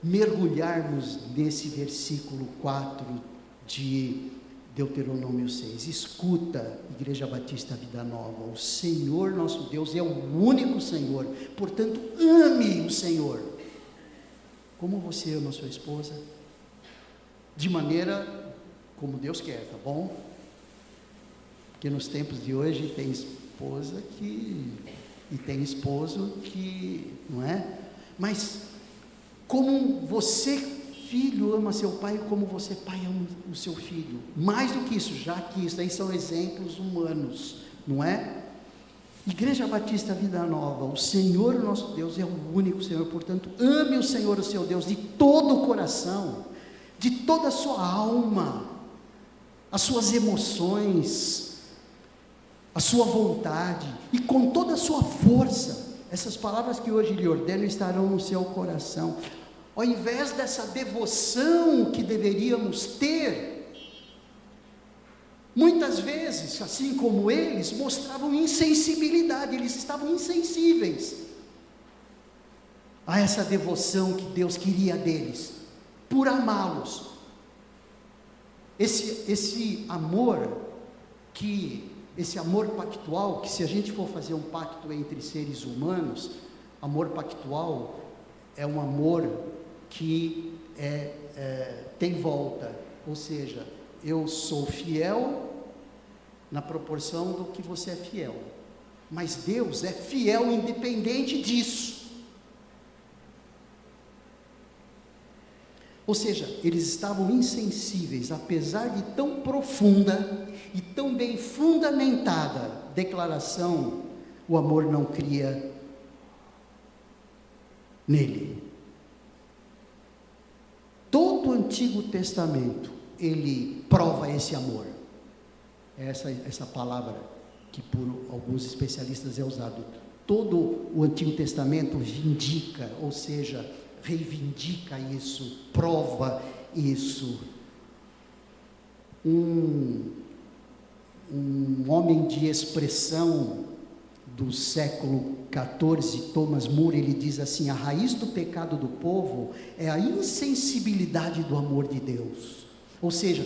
mergulharmos nesse versículo 4 de Deuteronômio 6. Escuta, Igreja Batista Vida Nova, o Senhor nosso Deus é o único Senhor, portanto ame o Senhor, como você ama a sua esposa, de maneira como Deus quer, tá bom? Porque nos tempos de hoje tem esposa e tem esposo que, não é? Mas como você, filho, ama seu pai, como você, pai, ama o seu filho. Mais do que isso, já que isso aí são exemplos humanos, não é? Igreja Batista Vida Nova, o Senhor nosso Deus é o único Senhor, portanto, ame o Senhor, o seu Deus, de todo o coração, de toda a sua alma, as suas emoções, a sua vontade, e com toda a sua força. Essas palavras que hoje lhe ordeno estarão no seu coração. Ao invés dessa devoção que deveríamos ter, muitas vezes, assim como eles, mostravam insensibilidade, eles estavam insensíveis a essa devoção que Deus queria deles, por amá-los. Esse amor pactual, que se a gente for fazer um pacto entre seres humanos, amor pactual é um amor que tem volta, ou seja, eu sou fiel na proporção do que você é fiel, mas Deus é fiel independente disso. Ou seja, eles estavam insensíveis, apesar de tão profunda e tão bem fundamentada declaração, o amor não cria nele. Todo o Antigo Testamento, ele prova esse amor. Essa palavra que por alguns especialistas é usado. Todo o Antigo Testamento vindica, ou seja, reivindica isso, prova isso. Um homem de expressão do século XIV, Thomas Moore, ele diz assim: a raiz do pecado do povo é a insensibilidade do amor de Deus. Ou seja,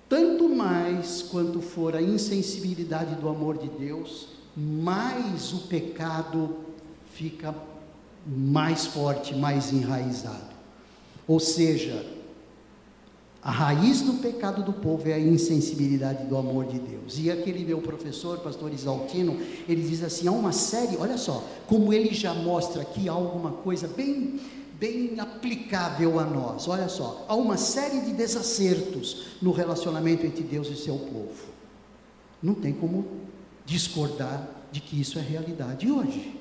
tanto mais quanto for a insensibilidade do amor de Deus, mais o pecado fica mais forte, mais enraizado. Ou seja, a raiz do pecado do povo é a insensibilidade do amor de Deus. E aquele meu professor, pastor Isaltino, ele diz assim, há uma série, olha só, como ele já mostra aqui alguma coisa bem aplicável a nós. Olha só, há uma série de desacertos no relacionamento entre Deus e seu povo. Não tem como discordar de que isso é realidade hoje.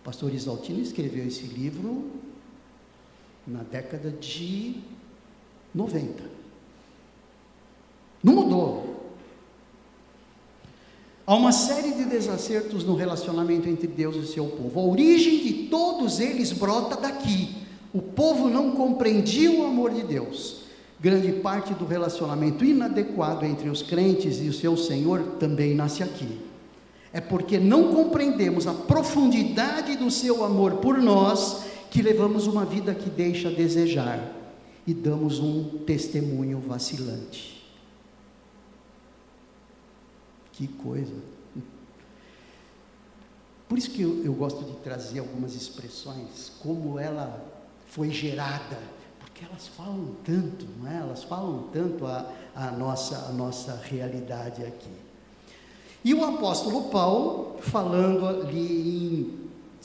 O pastor Isaltino escreveu esse livro na década de 90. Não mudou. Há uma série de desacertos no relacionamento entre Deus e seu povo. A origem de todos eles brota daqui. O povo não compreendia o amor de Deus. Grande parte do relacionamento inadequado entre os crentes e o seu Senhor também nasce aqui. É porque não compreendemos a profundidade do seu amor por nós, que levamos uma vida que deixa a desejar e damos um testemunho vacilante. Que coisa! Por isso que eu gosto de trazer algumas expressões, como ela foi gerada, porque elas falam tanto, não é? Elas falam tanto a nossa realidade aqui. E o apóstolo Paulo, falando ali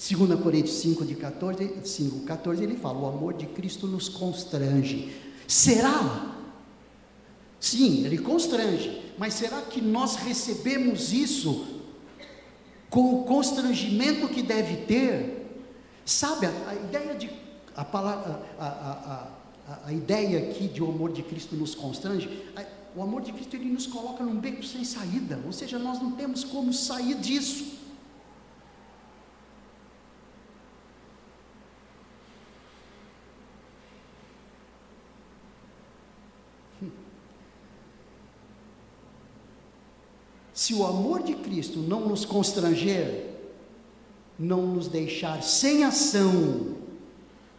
em 2 Coríntios 5,14, ele fala, o amor de Cristo nos constrange. Será? Sim, ele constrange, mas será que nós recebemos isso com o constrangimento que deve ter? Sabe, a ideia de, a ideia aqui de o amor de Cristo nos constrange, o amor de Cristo ele nos coloca num beco sem saída, ou seja, nós não temos como sair disso. Se o amor de Cristo não nos constranger, não nos deixar sem ação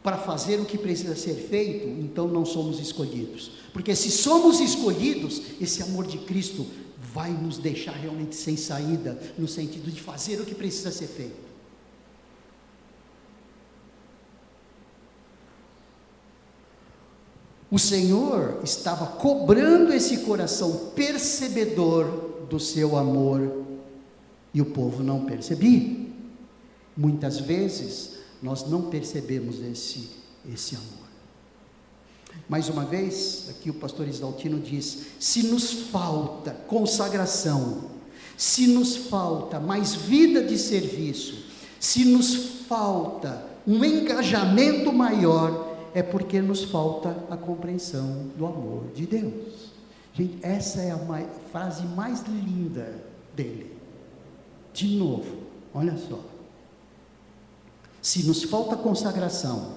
para fazer o que precisa ser feito, então não somos escolhidos. Porque se somos escolhidos, esse amor de Cristo vai nos deixar realmente sem saída, no sentido de fazer o que precisa ser feito. O Senhor estava cobrando esse coração percebedor do seu amor, e o povo não percebia. Muitas vezes nós não percebemos esse amor. Mais uma vez, aqui o pastor Isaltino diz: se nos falta consagração, se nos falta mais vida de serviço, se nos falta um engajamento maior, é porque nos falta a compreensão do amor de Deus. Gente, essa é a frase mais linda dele. De novo, olha só. Se nos falta consagração,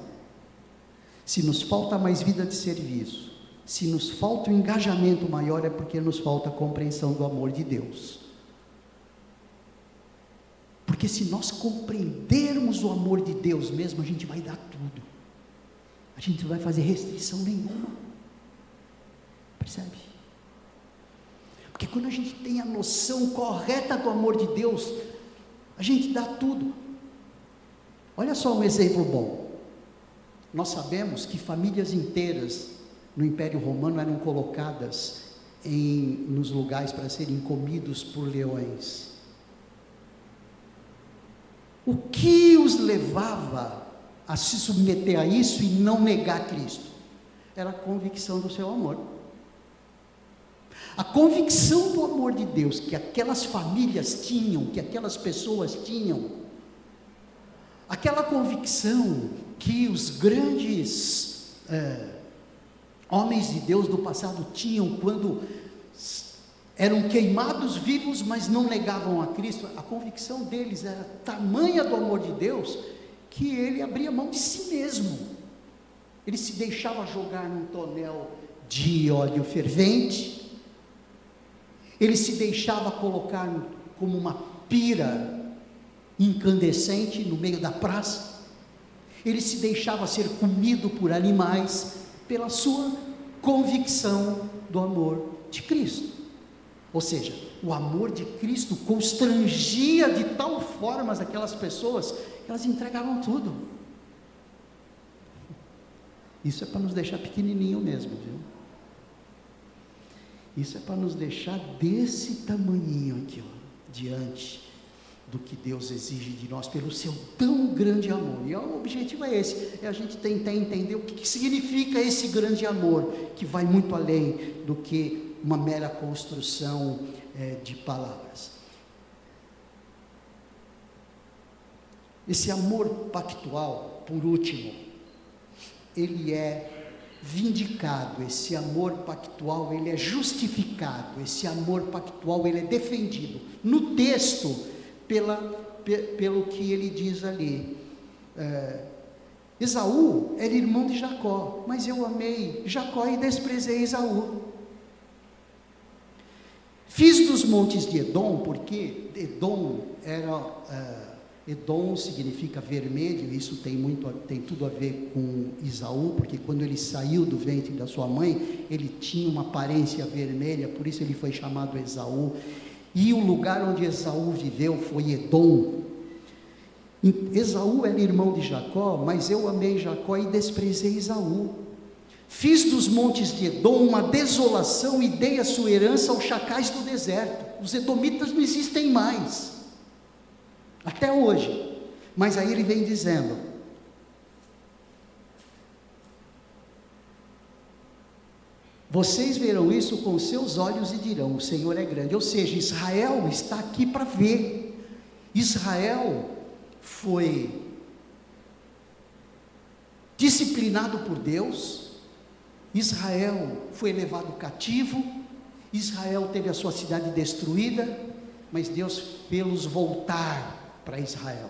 se nos falta mais vida de serviço, se nos falta um engajamento maior, é porque nos falta a compreensão do amor de Deus. Porque se nós compreendermos o amor de Deus mesmo, a gente vai dar tudo. A gente não vai fazer restrição nenhuma. Percebe? Porque quando a gente tem a noção correta do amor de Deus, a gente dá tudo. Olha só um exemplo bom. Nós sabemos que famílias inteiras no Império Romano eram colocadas nos lugares para serem comidos por leões. O que os levava a se submeter a isso e não negar Cristo? Era a convicção do seu amor. A convicção do amor de Deus que aquelas famílias tinham, que aquelas pessoas tinham, aquela convicção que os grandes homens de Deus do passado tinham quando eram queimados vivos, mas não negavam a Cristo. A convicção deles era tamanha do amor de Deus, que ele abria mão de si mesmo. Ele se deixava jogar num tonel de óleo fervente, ele se deixava colocar como uma pira incandescente no meio da praça, ele se deixava ser comido por animais, pela sua convicção do amor de Cristo. Ou seja, o amor de Cristo constrangia de tal forma aquelas pessoas, que elas entregavam tudo. Isso é para nos deixar pequenininho mesmo, viu? Isso é para nos deixar desse tamanhinho aqui, ó, diante do que Deus exige de nós, pelo seu tão grande amor. E o objetivo é esse, é a gente tentar entender o que significa esse grande amor, que vai muito além do que uma mera construção de palavras. Esse amor pactual, por último, ele é vindicado, esse amor pactual, ele é justificado, esse amor pactual, ele é defendido no texto, pelo que ele diz ali. Esaú era irmão de Jacó, mas eu amei Jacó e desprezei Esaú. Fiz dos montes de Edom, porque Edom significa vermelho, isso tem tudo a ver com Esaú, porque quando ele saiu do ventre da sua mãe, ele tinha uma aparência vermelha, por isso ele foi chamado Esaú, e o lugar onde Esaú viveu foi Edom. Esaú era irmão de Jacó, mas eu amei Jacó e desprezei Esaú. Fiz dos montes de Edom uma desolação e dei a sua herança aos chacais do deserto. Os edomitas não existem mais, até hoje. Mas aí ele vem dizendo: vocês verão isso com seus olhos e dirão: o Senhor é grande. Ou seja, Israel está aqui para ver. Israel foi disciplinado por Deus, Israel foi levado cativo, Israel teve a sua cidade destruída, mas Deus fez-los voltar para Israel,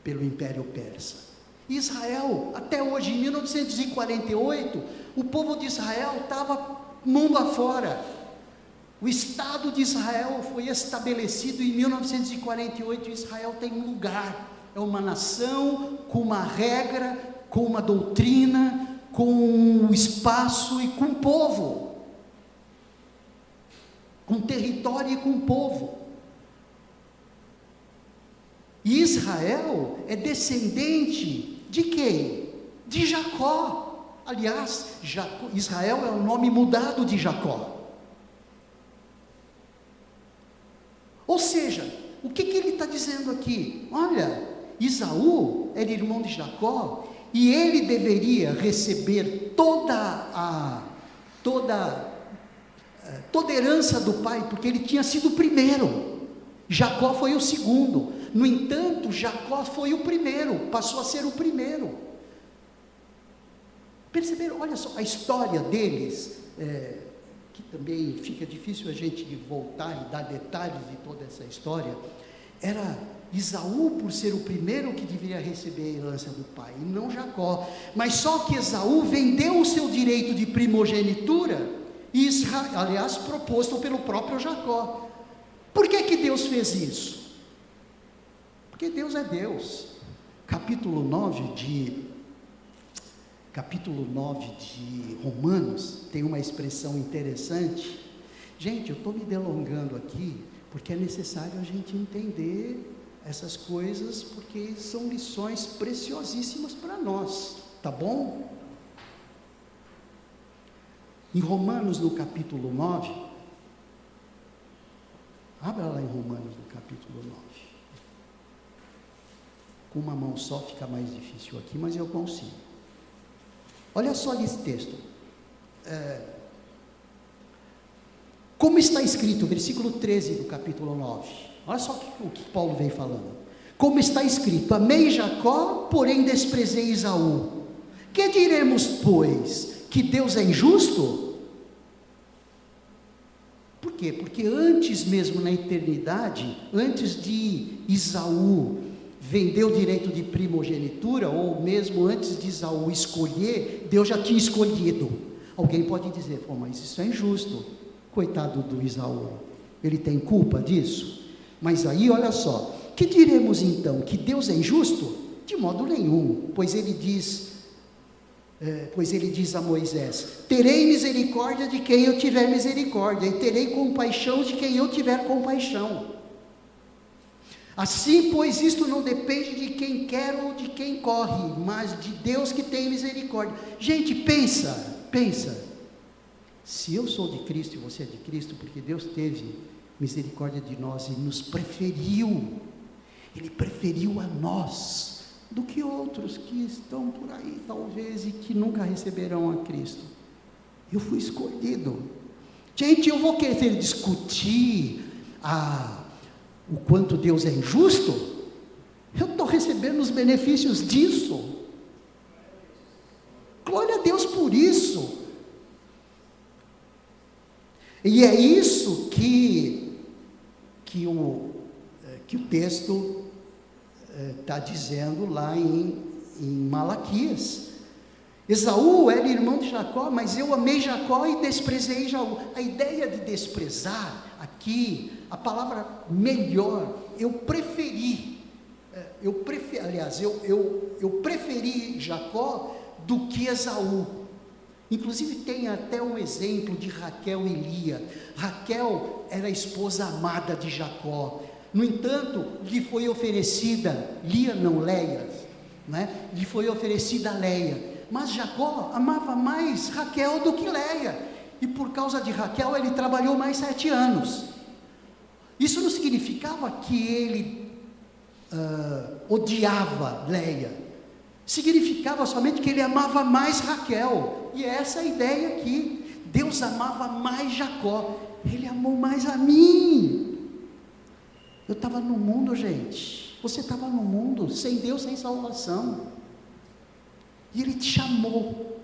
pelo Império Persa. Israel, até hoje, em 1948, o povo de Israel estava mundo afora. O Estado de Israel foi estabelecido em 1948, Israel tem um lugar, é uma nação com uma regra, com uma doutrina, com um espaço e com povo, com território e com povo. E Israel é descendente de quem? De Jacó. Aliás, Israel é o nome mudado de Jacó. Ou seja, o que ele está dizendo aqui? Olha, Esaú era irmão de Jacó, e ele deveria receber toda a herança do pai, porque ele tinha sido o primeiro, Jacó foi o segundo. No entanto, Jacó foi o primeiro, passou a ser o primeiro. Perceberam? Olha só, a história deles, que também fica difícil a gente voltar e dar detalhes de toda essa história. Era Esaú, por ser o primeiro que deveria receber a herança do pai, e não Jacó. Mas só que Esaú vendeu o seu direito de primogenitura, aliás, proposto pelo próprio Jacó. Por que Deus fez isso? Porque Deus é Deus. Capítulo 9 de Romanos, tem uma expressão interessante. Gente, eu estou me delongando aqui, porque é necessário a gente entender essas coisas, porque são lições preciosíssimas para nós, tá bom? Em Romanos, no capítulo 9, abra lá em Romanos, no capítulo 9, com uma mão só fica mais difícil aqui, mas eu consigo. Olha só esse texto, como está escrito, versículo 13 do capítulo 9, olha só o que Paulo vem falando. Como está escrito: amei Jacó, porém desprezei Esaú. Que diremos, pois? Que Deus é injusto? Por quê? Porque antes mesmo na eternidade, antes de Esaú vender o direito de primogenitura, ou mesmo antes de Esaú escolher, Deus já tinha escolhido. Alguém pode dizer: pô, mas isso é injusto, coitado do Esaú, ele tem culpa disso? Mas aí olha só, que diremos então? Que Deus é injusto? De modo nenhum, pois ele diz a Moisés: terei misericórdia de quem eu tiver misericórdia, e terei compaixão de quem eu tiver compaixão. Assim, pois, isto não depende de quem quer ou de quem corre, mas de Deus que tem misericórdia. Gente, pensa, se eu sou de Cristo e você é de Cristo, porque Deus teve misericórdia de nós e nos preferiu, Ele preferiu a nós, do que outros que estão por aí, talvez, e que nunca receberão a Cristo. Eu fui escolhido. Gente, eu vou querer discutir o quanto Deus é injusto? Eu estou recebendo os benefícios disso. Glória a Deus por isso. E é isso que o texto está dizendo lá em Malaquias. Esaú era irmão de Jacó, mas eu amei Jacó e desprezei Esaú. A ideia de desprezar aqui, a palavra melhor, eu preferi Jacó do que Esaú. Inclusive tem até um exemplo de Raquel e Lia. Raquel era a esposa amada de Jacó, no entanto, lhe foi oferecida, Leia, né? Lhe foi oferecida Leia, mas Jacó amava mais Raquel do que Leia, e por causa de Raquel ele trabalhou mais 7 anos. Isso não significava que ele odiava Leia, significava somente que ele amava mais Raquel, e essa é a ideia aqui. Deus amava mais Jacó, ele amou mais a mim. Eu estava no mundo, gente, você estava no mundo, sem Deus, sem salvação, e Ele te chamou.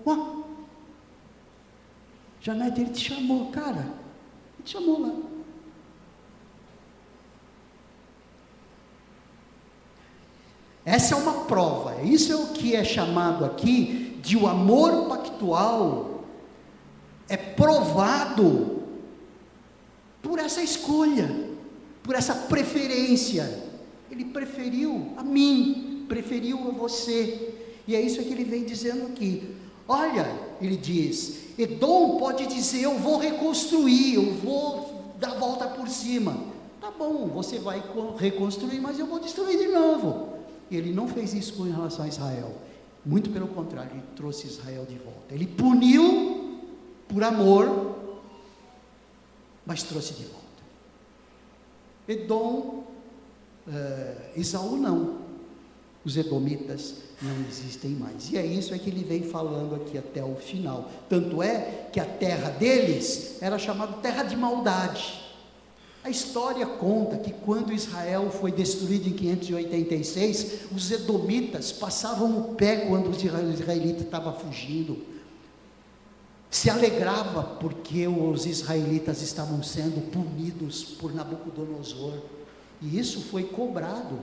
Janete, ele te chamou, cara, ele te chamou lá. Essa é uma prova, isso é o que é chamado aqui de o amor pactual, é provado por essa escolha, por essa preferência. Ele preferiu a mim, preferiu a você, e é isso que ele vem dizendo aqui. Olha, ele diz, Edom pode dizer, eu vou reconstruir, eu vou dar a volta por cima. Tá bom, você vai reconstruir, mas eu vou destruir de novo. E ele não fez isso com relação a Israel, muito pelo contrário, ele trouxe Israel de volta. Ele puniu por amor, mas trouxe de volta. Edom, Esaú não, os edomitas não existem mais, e é isso que ele vem falando aqui até o final. Tanto é que a terra deles era chamada terra de maldade. A história conta que quando Israel foi destruído em 586, os edomitas passavam o pé quando os israelitas estavam fugindo, se alegrava porque os israelitas estavam sendo punidos por Nabucodonosor, e isso foi cobrado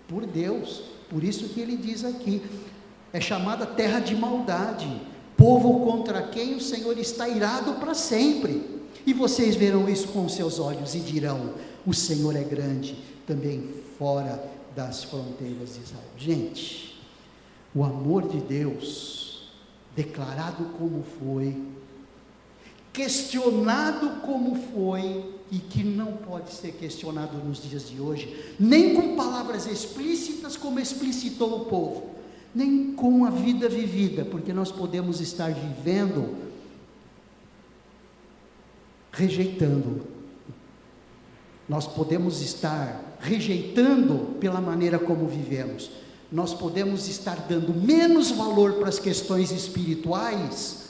por Deus. Por isso que ele diz aqui, é chamada terra de maldade, povo contra quem o Senhor está irado para sempre. E vocês verão isso com os seus olhos e dirão, o Senhor é grande, também fora das fronteiras de Israel. Gente, o amor de Deus, declarado como foi, questionado como foi, e que não pode ser questionado nos dias de hoje, nem com palavras explícitas como explicitou o povo, nem com a vida vivida, porque nós podemos estar vivendo rejeitando, nós podemos estar rejeitando pela maneira como vivemos, nós podemos estar dando menos valor para as questões espirituais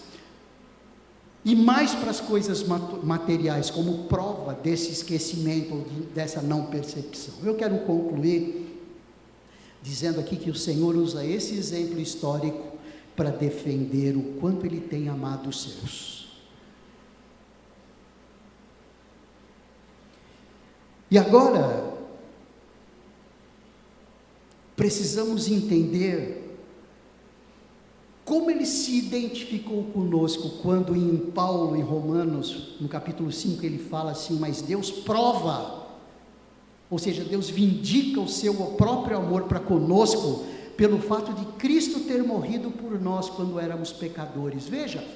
e mais para as coisas materiais, como prova desse esquecimento, dessa não percepção. Eu quero concluir dizendo aqui que o Senhor usa esse exemplo histórico para defender o quanto Ele tem amado os seus. E agora, precisamos entender como Ele se identificou conosco, quando em Paulo, em Romanos, no capítulo 5, ele fala assim, mas Deus prova, ou seja, Deus vindica o seu próprio amor para conosco, pelo fato de Cristo ter morrido por nós quando éramos pecadores. Veja,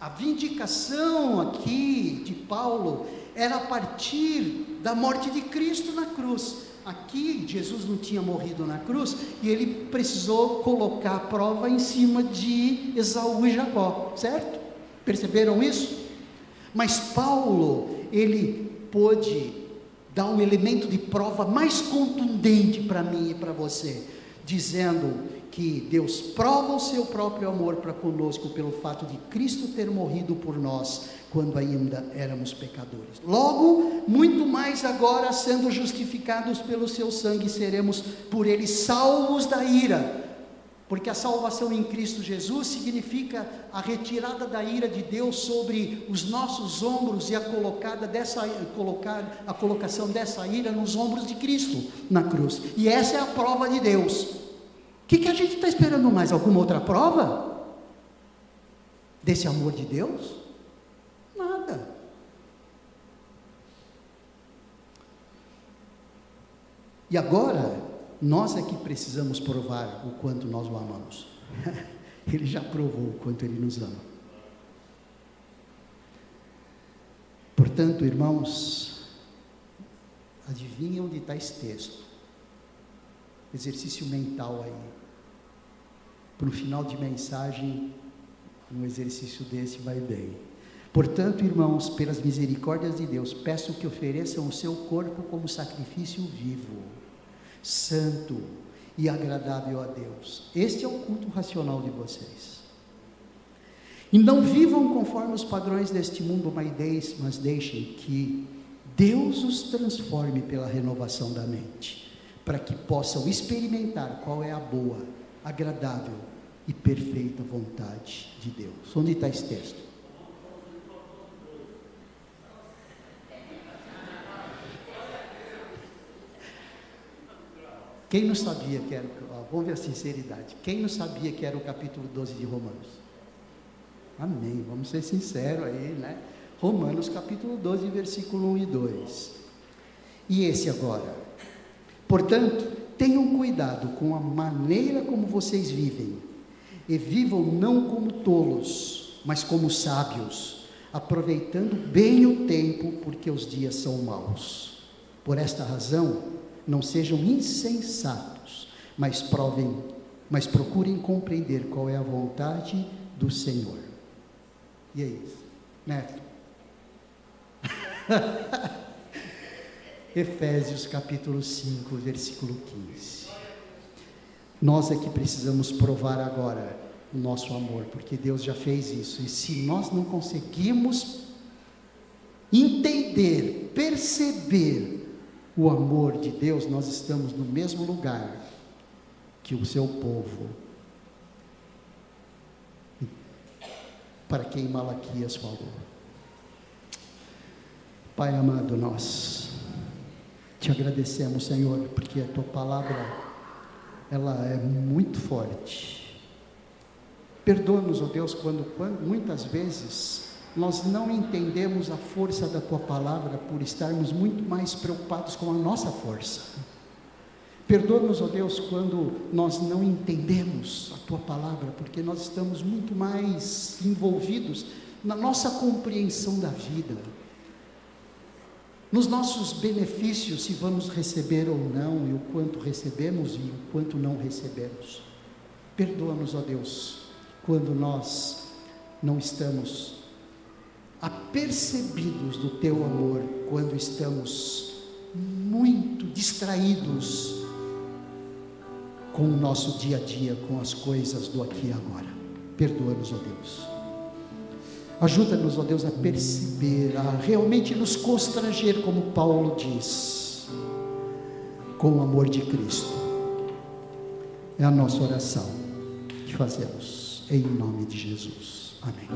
a vindicação aqui de Paulo era a partir da morte de Cristo na cruz. Aqui Jesus não tinha morrido na cruz, e ele precisou colocar a prova em cima de Esaú e Jacó, certo? Perceberam isso? Mas Paulo, ele pôde dar um elemento de prova mais contundente para mim e para você, dizendo que Deus prova o seu próprio amor para conosco pelo fato de Cristo ter morrido por nós quando ainda éramos pecadores. Logo, muito mais agora, sendo justificados pelo seu sangue, seremos por ele salvos da ira, porque a salvação em Cristo Jesus significa a retirada da ira de Deus sobre os nossos ombros e a colocação dessa ira nos ombros de Cristo na cruz. E essa é a prova de Deus. O que a gente está esperando mais? Alguma outra prova desse amor de Deus? Nada. E agora, nós é que precisamos provar o quanto nós o amamos. Ele já provou o quanto Ele nos ama. Portanto, irmãos, adivinha onde está esse texto? Exercício mental aí. Para o final de mensagem, um exercício desse vai bem. Portanto, irmãos, pelas misericórdias de Deus, peço que ofereçam o seu corpo como sacrifício vivo, santo e agradável a Deus. Este é o culto racional de vocês. E não vivam conforme os padrões deste mundo, mas deixem que Deus os transforme pela renovação da mente, para que possam experimentar qual é a boa, agradável e perfeita vontade de Deus. Onde está esse texto? Quem não sabia que era, vamos ver a sinceridade, quem não sabia que era o capítulo 12 de Romanos? Amém, vamos ser sinceros aí, né? Romanos capítulo 12, versículo 1 e 2. E esse agora? Portanto, tenham cuidado com a maneira como vocês vivem, e vivam não como tolos, mas como sábios, aproveitando bem o tempo, porque os dias são maus. Por esta razão, não sejam insensatos, mas procurem compreender qual é a vontade do Senhor. E é isso, Neto. Efésios capítulo 5, versículo 15. Nós é que precisamos provar agora o nosso amor, porque Deus já fez isso, e se nós não conseguimos entender, perceber o amor de Deus, nós estamos no mesmo lugar que o seu povo, para quem Malaquias falou. Pai amado, nós te agradecemos, Senhor, porque a tua palavra, ela é muito forte. Perdoa-nos, ó Deus, quando muitas vezes nós não entendemos a força da tua palavra por estarmos muito mais preocupados com a nossa força. Perdoa-nos, ó Deus, quando nós não entendemos a tua palavra, porque nós estamos muito mais envolvidos na nossa compreensão da vida, nos nossos benefícios, se vamos receber ou não, e o quanto recebemos e o quanto não recebemos. Perdoa-nos, ó Deus, quando nós não estamos apercebidos do teu amor, quando estamos muito distraídos com o nosso dia a dia, com as coisas do aqui e agora. Perdoa-nos, ó Deus. Ajuda-nos, ó Deus, a perceber, a realmente nos constranger, como Paulo diz, com o amor de Cristo. É a nossa oração que fazemos, em nome de Jesus. Amém.